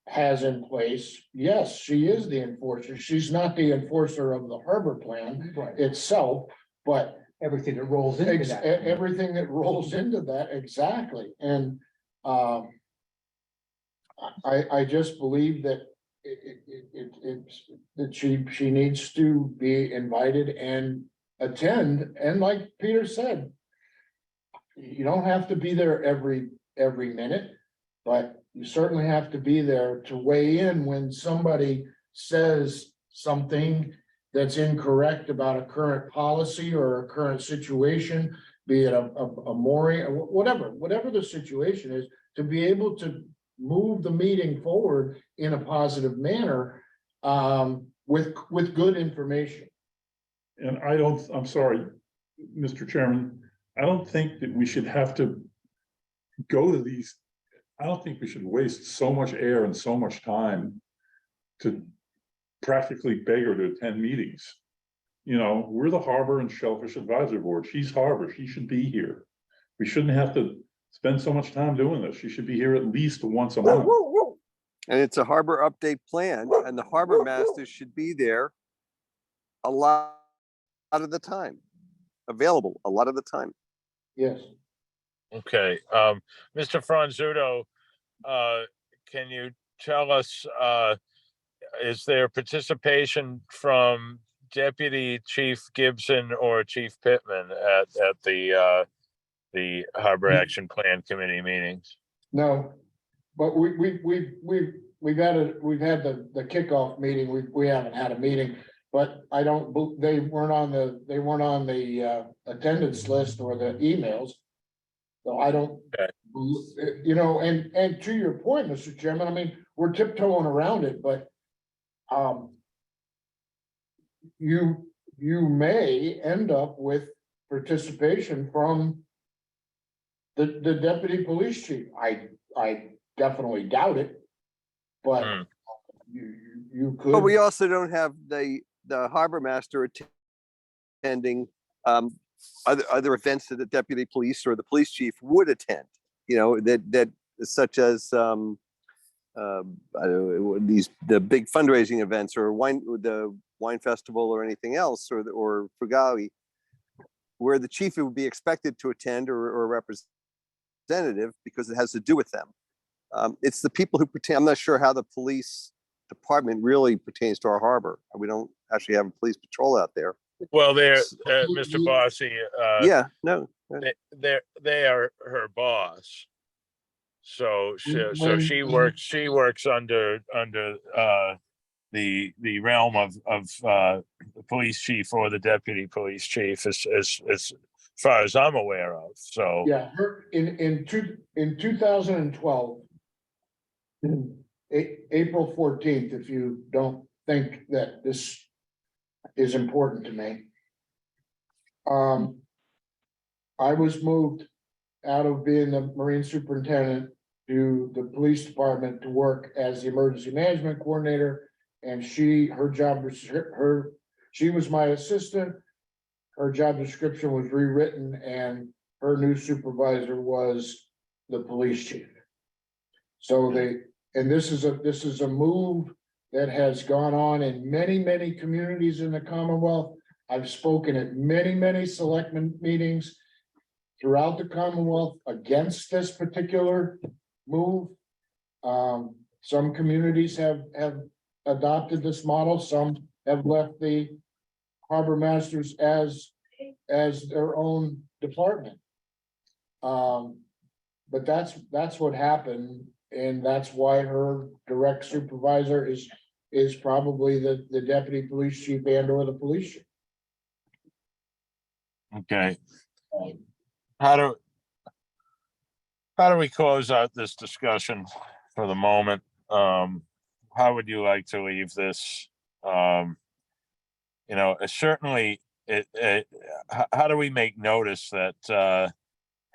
has in place, yes, she is the enforcer. She's not the enforcer of the harbor plan itself, but Everything that rolls into that. everything that rolls into that, exactly. And I just believe that that she needs to be invited and attend. And like Peter said, you don't have to be there every minute, but you certainly have to be there to weigh in when somebody says something that's incorrect about a current policy or a current situation, be it a mooring, or whatever the situation is, to be able to move the meeting forward in a positive manner, with good information. And I'm sorry, Mr. Chairman, I don't think that we should have to go to these. I don't think we should waste so much air and so much time to practically beg her to attend meetings. You know, we're the Harbor and Shellfish Advisory Board. She's Harbor. She should be here. We shouldn't have to spend so much time doing this. She should be here at least once a month. And it's a harbor update plan, and the harbor master should be there a lot of the time, available a lot of the time. Yes. Okay, Mr. Franzuto, can you tell us, is there participation from Deputy Chief Gibson or Chief Pittman at the Harbor Action Plan Committee meetings? No, but we've had the kickoff meeting. We haven't had a meeting, but they weren't on the attendance list or the emails. So I don't, Okay. you know, and to your point, Mr. Chairman, I mean, we're tiptoeing around it, but you may end up with participation from the deputy police chief. I definitely doubt it, but you could. But we also don't have the harbor master attending other events that the deputy police or the police chief would attend. You know, that such as I don't know, the big fundraising events or the wine festival or anything else, or Fugawi, where the chief would be expected to attend or a representative because it has to do with them. It's the people who pertain. I'm not sure how the police department really pertains to our harbor. We don't actually have a police patrol out there. Well, Mr. Bossy, Yeah, no. they are her boss. So she works under the realm of the police chief or the deputy police chief as far as I'm aware of. So Yeah, in 2012, April 14th, if you don't think that this is important to me. I was moved out of being the Marine superintendent to the police department to work as the emergency management coordinator. And she was my assistant. Her job description was rewritten and her new supervisor was the police chief. So this is a move that has gone on in many communities in the Commonwealth. I've spoken at many selectmen meetings throughout the Commonwealth against this particular move. Some communities have adopted this model. Some have left the harbor masters as their own department. But that's what happened, and that's why her direct supervisor is probably the deputy police chief and or the police chief. okay, how do we close out this discussion for the moment? How would you like to leave this? You know, certainly how do we make notice that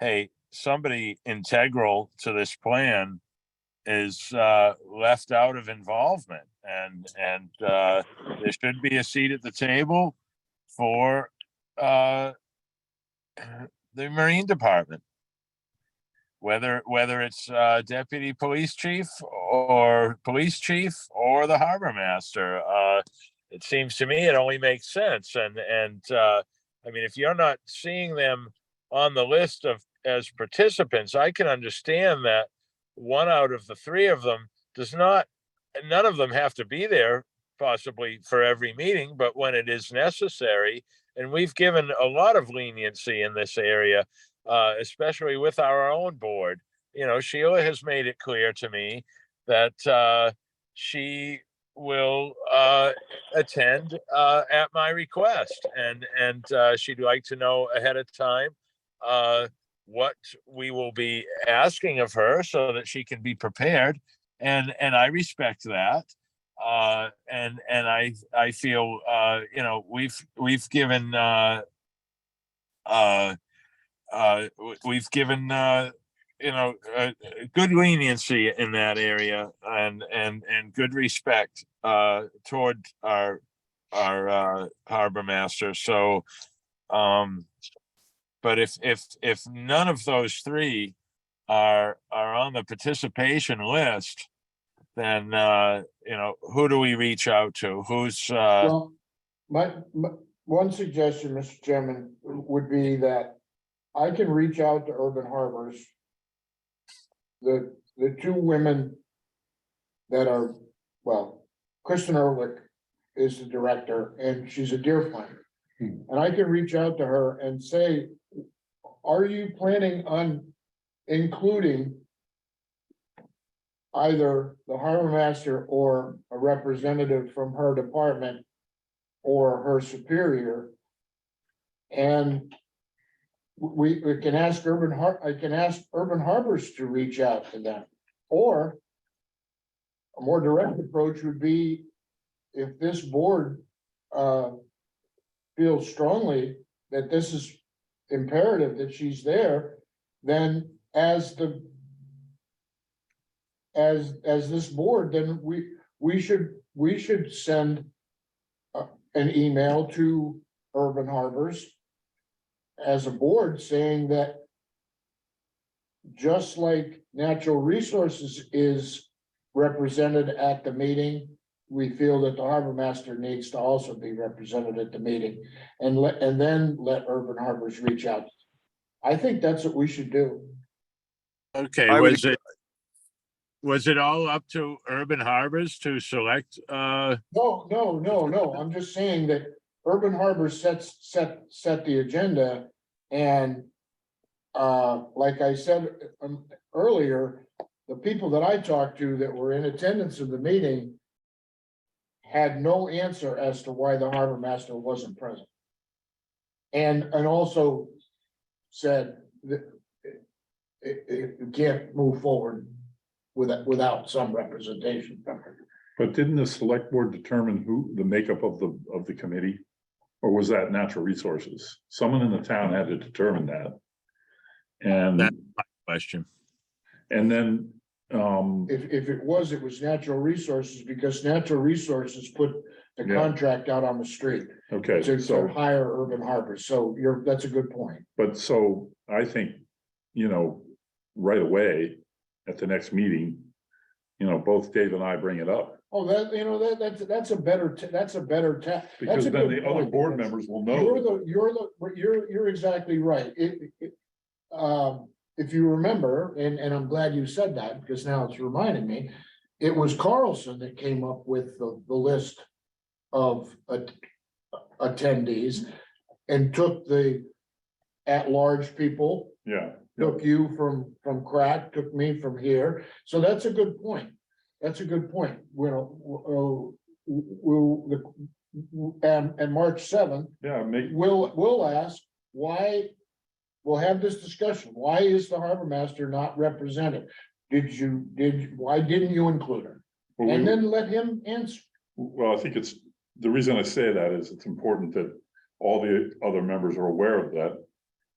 hey, somebody integral to this plan is left out of involvement, and there should be a seat at the table for the Marine Department, whether it's deputy police chief or the harbor master. It seems to me it only makes sense, and I mean, if you're not seeing them on the list as participants, I can understand that one out of the three of them none of them have to be there possibly for every meeting, but when it is necessary, and we've given a lot of leniency in this area, especially with our own board. You know, Sheila has made it clear to me that she will attend at my request, and she'd like to know ahead of time what we will be asking of her so that she can be prepared, and I respect that. And I feel you know, we've given good leniency in that area and good respect toward our harbor master. So, but if none of those three are on the participation list, then who do we reach out to? Who's Well, my one suggestion, Mr. Chairman, would be that I can reach out to Urban Harbors. The two women that are, well, Kristen Ehrlich is the director and she's a deer planter. And I can reach out to her and say, are you planning on including either the harbor master or a representative from her department or her superior? And we can ask I can ask Urban Harbors to reach out to them. Or a more direct approach would be if this board feels strongly that this is imperative that she's there, then as this board, then we should send an email to Urban Harbors as a board saying that just like Natural Resources is represented at the meeting, we feel that the harbor master needs to also be represented at the meeting and then let Urban Harbors reach out. I think that's what we should do. okay? Was it all up to Urban Harbors to select? No. I'm just saying that Urban Harbors set the agenda and like I said earlier, the people that I talked to that were in attendance of the meeting had no answer as to why the harbor master wasn't present. And also said that it can't move forward without some representation. But didn't the select board determine who the makeup of the committee? Or was that Natural Resources? Someone in the town had to determine that. And That's my question. And then If it was Natural Resources, because Natural Resources put the Yeah. contract out on the street okay, to so hire Urban Harbors. So that's a good point. but so I think, right away at the next meeting, both Dave and I bring it up. Oh, that's a better, Because then the other board members will know. You're exactly right. If you remember, and I'm glad you said that, because now it's reminding me, it was Carlson that came up with the list of attendees and took the at-large people, Yeah, took you from Crack, took me from here. So that's a good point. That's a good point. And March 7th, yeah, we'll ask why. We'll have this discussion. Why is the harbor master not represented? Why didn't you include her? And then let him answer. Well, I think the reason I say that is it's important that all the other members are aware of that.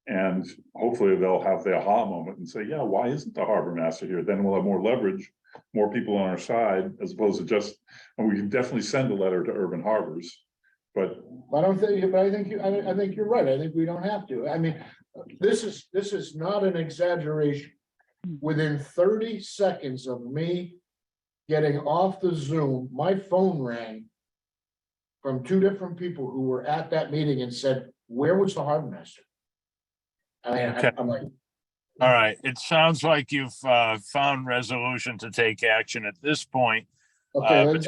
And hopefully they'll have the aha moment and say, yeah, why isn't the harbor master here? Then we'll have more leverage, more people on our side, as opposed to and we can definitely send a letter to Urban Harbors. But I think you're right. I think we don't have to. I mean, this is not an exaggeration. Within 30 seconds of me getting off the Zoom, my phone rang from two different people who were at that meeting and said, where was the harbor master? Okay. I'm like, All right, it sounds like you've found resolution to take action at this point. okay, But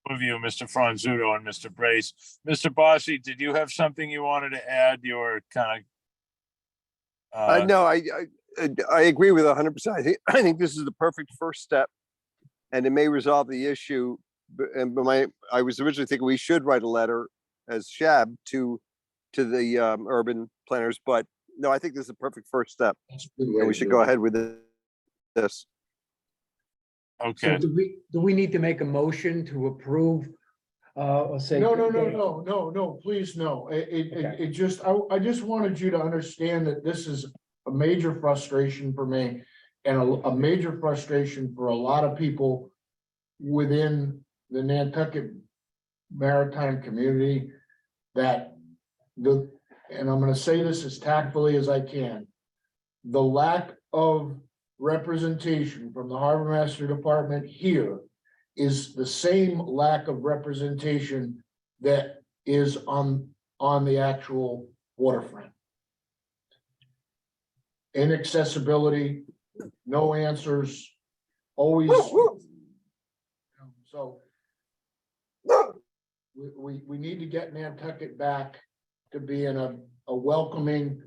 of you, Mr. Franzuto and Mr. Brace. Mr. Bossy, did you have something you wanted to add? You were kind of No, I agree with 100%. I think this is the perfect first step, and it may resolve the issue. I was originally thinking we should write a letter as SHAB to the urban planners, but no, I think this is a perfect first step, and we should go ahead with this. okay. So do we need to make a motion to approve? Let's say. No, please, no. It just, I just wanted you to understand that this is a major frustration for me. and a major frustration for a lot of people within the Nantucket maritime community, that and I'm gonna say this as tactfully as I can, the lack of representation from the Harbor Master Department here is the same lack of representation that is on the actual waterfront. Inaccessibility, no answers, always. So we need to get Nantucket back to being a welcoming,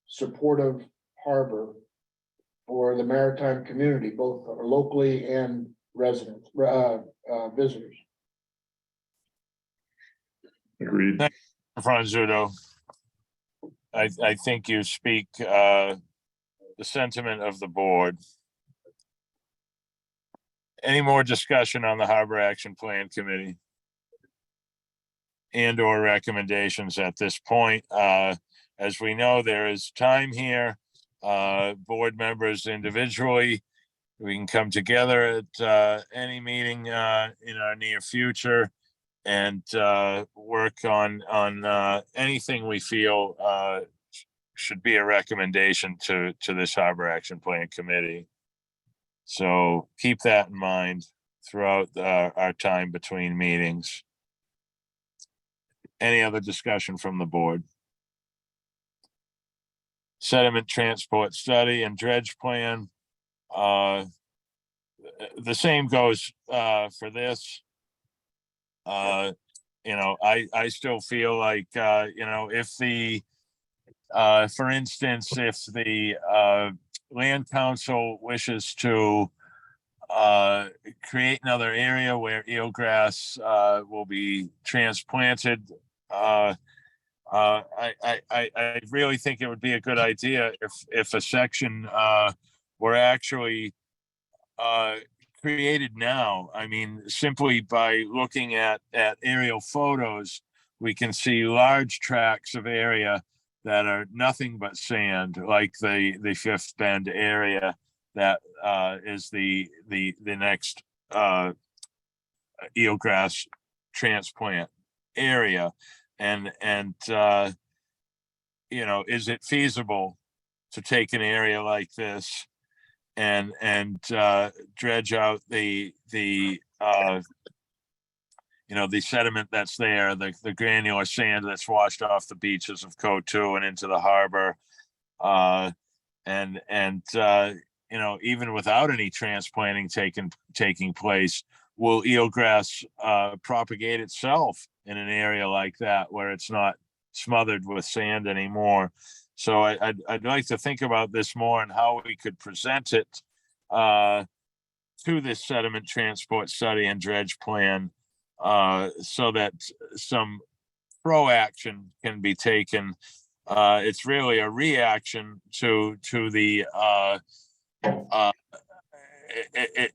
supportive harbor for the maritime community, both locally and residents, visitors. Agreed. Franzuto, I think you speak the sentiment of the board. Any more discussion on the Harbor Action Plan Committee? And or recommendations at this point? As we know, there is time here. Board members individually, we can come together at any meeting in our near future and work on anything we feel should be a recommendation to this Harbor Action Plan Committee. So keep that in mind throughout our time between meetings. Any other discussion from the board? Sediment transport study and dredge plan. The same goes for this. You know, I still feel like, you know, if the, for instance, if the land council wishes to create another area where eelgrass will be transplanted, I really think it would be a good idea if a section were actually created now. I mean, simply by looking at aerial photos, we can see large tracts of area that are nothing but sand, like the Fifth Bend area that is the next eelgrass transplant area. And you know, is it feasible to take an area like this and dredge out the you know, the sediment that's there, the granular sand that's washed off the beaches of Cotuit and into the harbor, and you know, even without any transplanting taking place, will eelgrass propagate itself in an area like that where it's not smothered with sand anymore? So I'd like to think about this more and how we could present it to this sediment transport study and dredge plan, so that some proaction can be taken. It's really a reaction to the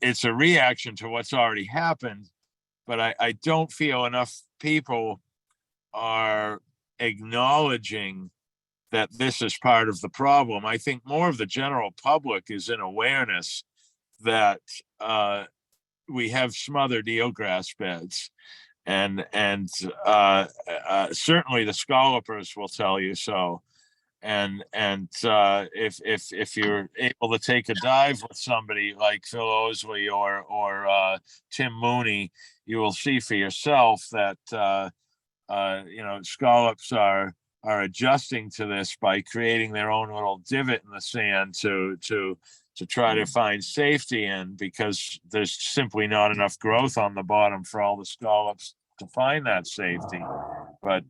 it's a reaction to what's already happened, but I don't feel enough people are acknowledging that this is part of the problem. I think more of the general public is in awareness that we have smothered eelgrass beds, and certainly the scallopers will tell you so. And if you're able to take a dive with somebody like Phil Osley or Tim Mooney, you will see for yourself that you know, scallops are adjusting to this by creating their own little divot in the sand to try to find safety in, because there's simply not enough growth on the bottom for all the scallops to find that safety. But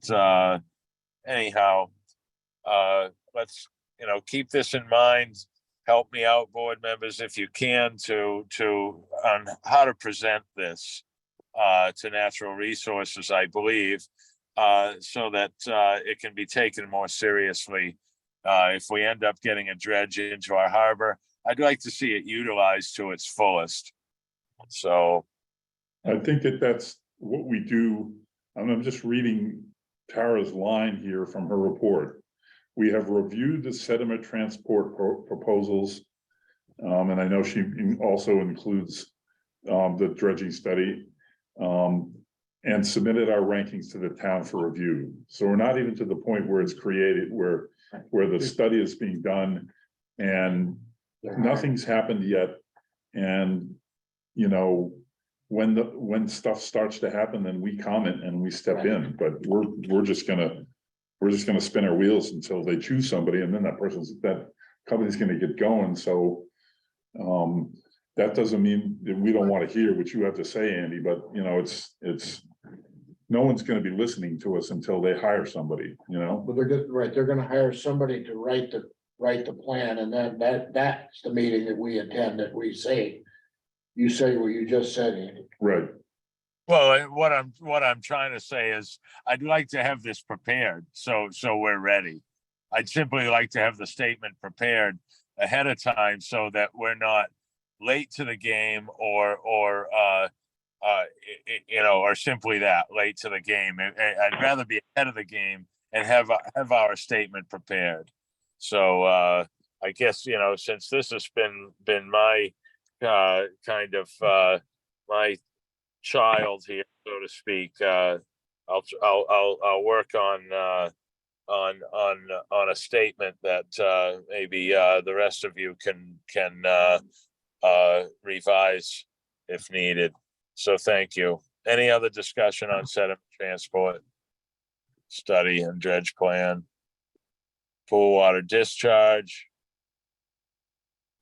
anyhow, let's, you know, keep this in mind. Help me out, board members, if you can, to on how to present this to natural resources, I believe, so that it can be taken more seriously. If we end up getting a dredge into our harbor, I'd like to see it utilized to its fullest. So I think that's what we do. I'm just reading Tara's line here from her report. we have reviewed the sediment transport proposals. And I know she also includes the dredging study, and submitted our rankings to the town for review. So we're not even to the point where it's created, where the study is being done and nothing's happened yet. And, you know, when stuff starts to happen, then we comment and we step in, but we're just gonna spin our wheels until they choose somebody, and then that company's gonna get going. So that doesn't mean that we don't want to hear what you have to say, Andy, but you know, it's no one's gonna be listening to us until they hire somebody, you know? But they're good, right, they're gonna hire somebody to write the plan, and then that's the meeting that we attend, that we say. You say what you just said, Andy. Right. Well, what I'm trying to say is I'd like to have this prepared, so we're ready. I'd simply like to have the statement prepared ahead of time so that we're not late to the game or you know, or simply that late to the game. I'd rather be ahead of the game and have our statement prepared. So I guess, you know, since this has been my kind of my child here, so to speak, I'll work on a statement that maybe the rest of you can revise if needed. So thank you. Any other discussion on sediment transport study and dredge plan? Pool water discharge?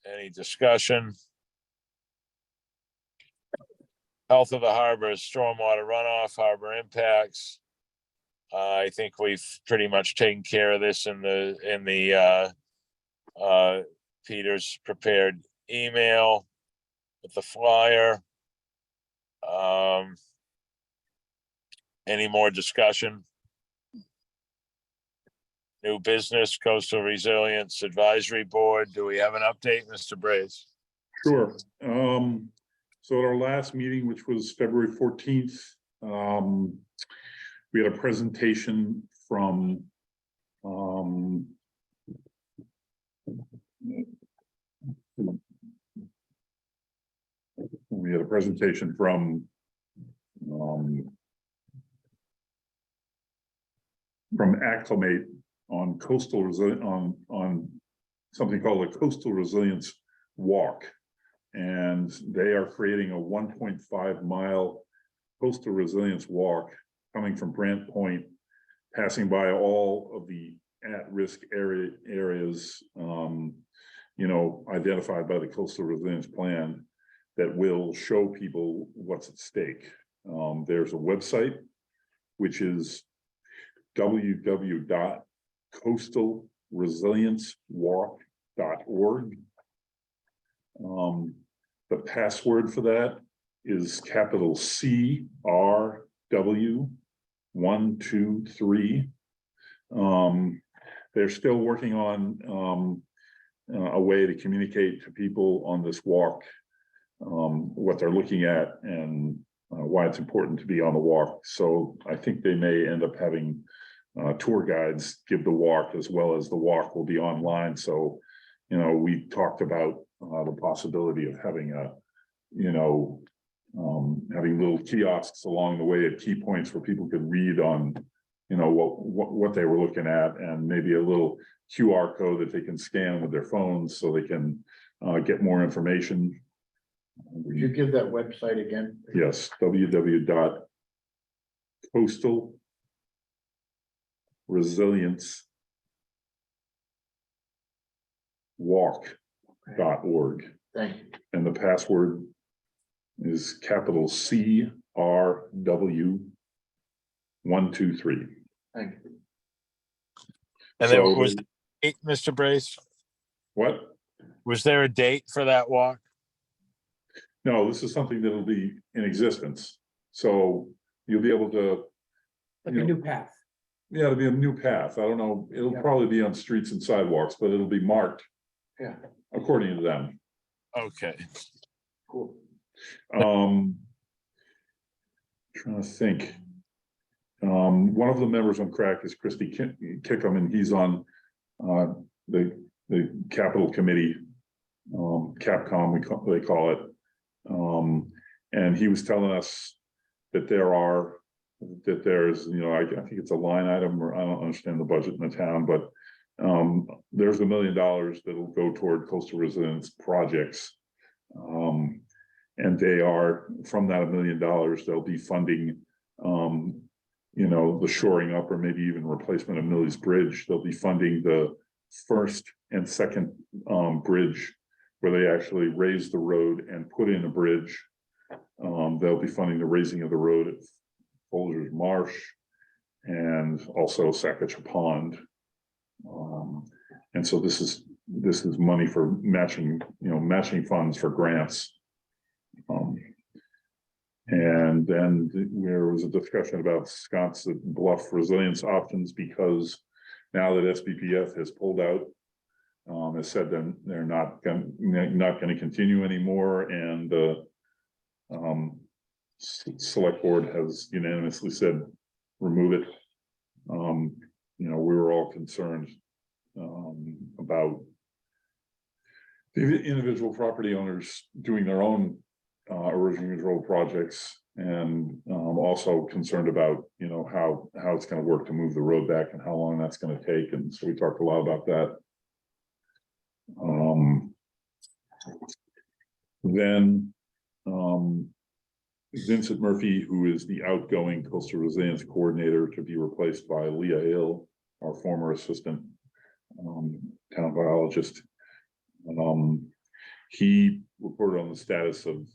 Any discussion? Health of the harbor, stormwater runoff, harbor impacts. I think we've pretty much taken care of this in the Peter's prepared email with the flyer. Any more discussion? New business, coastal resilience advisory board. Do we have an update, Mr. Brace? Sure. So at our last meeting, which was February 14th, we had a presentation from Acclimate on coastal on something called a coastal resilience walk. And they are creating a 1.5 mile coastal resilience walk coming from Brant Point, passing by all of the at-risk areas, you know, identified by the coastal resilience plan, that will show people what's at stake. There's a website, which is www.coastalresilienceWalk.org. The password for that is capital CRW123. They're still working on a way to communicate to people on this walk what they're looking at and why it's important to be on the walk. So I think they may end up having tour guides give the walk, as well as the walk will be online. So, you know, we talked about the possibility of having having little kiosks along the way at key points where people could read on, you know, what they were looking at, and maybe a little QR code that they can scan with their phones so they can get more information. Would you give that website again? Yes, www.coastalresilienceWalk.org. Thank you. And the password is capital CRW123. Thank you. And there was a date, Mr. Brace? What? Was there a date for that walk? No, this is something that'll be in existence. So you'll be able to. Like a new path. Yeah, it'll be a new path. I don't know. It'll Yeah. probably be on streets and sidewalks, but it'll be marked. Yeah. According to them. Okay. Cool. Trying to think. One of the members on crack is Christy Kickham, and he's on the capital committee, Capcom, they call it. And he was telling us that there's, I think it's a line item, or I don't understand the budget in the town, but there's $1 million that'll go toward coastal resilience projects. And they are, from that $1 million, they'll be funding, the shoring up or maybe even replacement of Millie's Bridge. They'll be funding the first and second bridge where they actually raise the road and put in a bridge. They'll be funding the raising of the road at Folgers Marsh and also Sacagawea Pond. And so this is money for matching funds for grants. And then there was a discussion about Wisconsin Bluff resilience options, because now that SBPF has pulled out, has said that they're not going to continue anymore, and the select board has unanimously said remove it. We were all concerned about the individual property owners doing their own erosion control projects, and also concerned about how it's going to work to move the road back and how long that's going to take. And so we talked a lot about that. Then Vincent Murphy, who is the outgoing coastal resilience coordinator, to be replaced by Leah Hill, our former assistant town biologist. He reported on the status of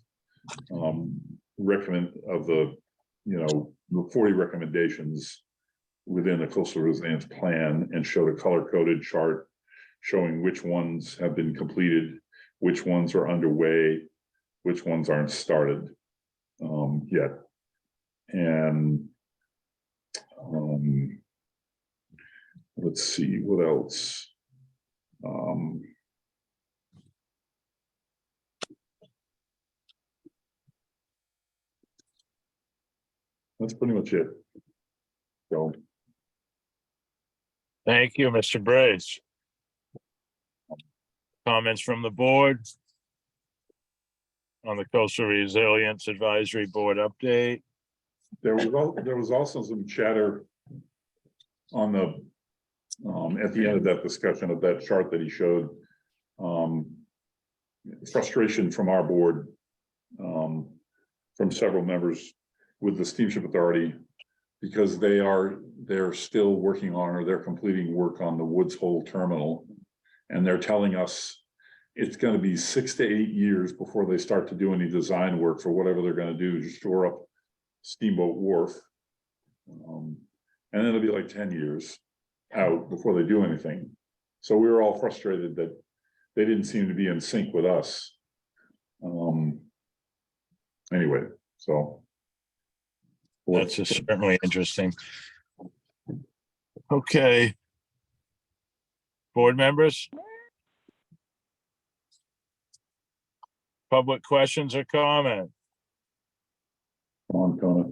the 40 recommendations within the coastal resilience plan, and showed a color-coded chart showing which ones have been completed, which ones are underway, which ones aren't started yet. And let's see what else. That's pretty much it. So, Thank you, Mr. Brace. Comments from the board on the Coastal Resilience Advisory Board update? there was also some chatter on the at the end of that discussion of that chart that he showed, frustration from our board, from several members with the Steamship Authority, because they're still working on, or they're completing work on the Woods Hole terminal, and they're telling us it's going to be 6 to 8 years before they start to do any design work for whatever they're going to do to shore up Steamboat Wharf, and then it'll be like 10 years out before they do anything. So we were all frustrated that they didn't seem to be in sync with us. Anyway, so That's just certainly interesting. Okay. Board members? Public questions or comment? on Kona.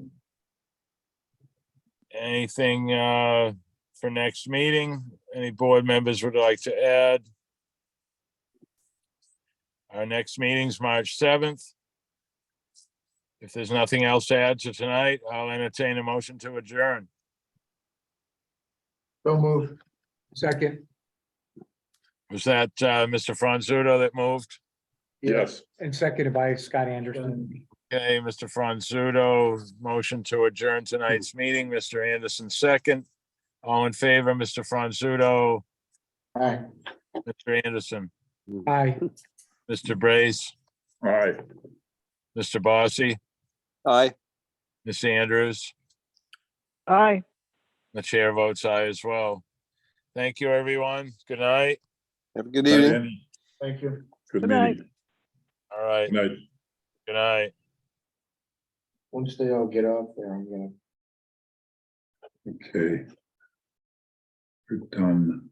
Anything for next meeting? Any board members would like to add? Our next meeting's March 7th. If there's nothing else to add to tonight, I'll entertain a motion to adjourn. So moved. Second, Was that Mr. Franzuto that moved? Yes. and seconded by Scott Anderson. Okay, Mr. Franzuto, motion to adjourn tonight's meeting. Mr. Anderson, second. All in favor, Mr. Franzuto, Aye. Mr. Anderson, Aye. Mr. Brace, All right. Mr. Bossy, Aye. Ms. Andrews. Aye. The chair votes aye as well. Thank you, everyone. Good night. Have a good evening. Andy, Thank you. good Good night. meeting. All right. Good night. Good night. Once they all get off there, I'm gonna. Okay. We're done.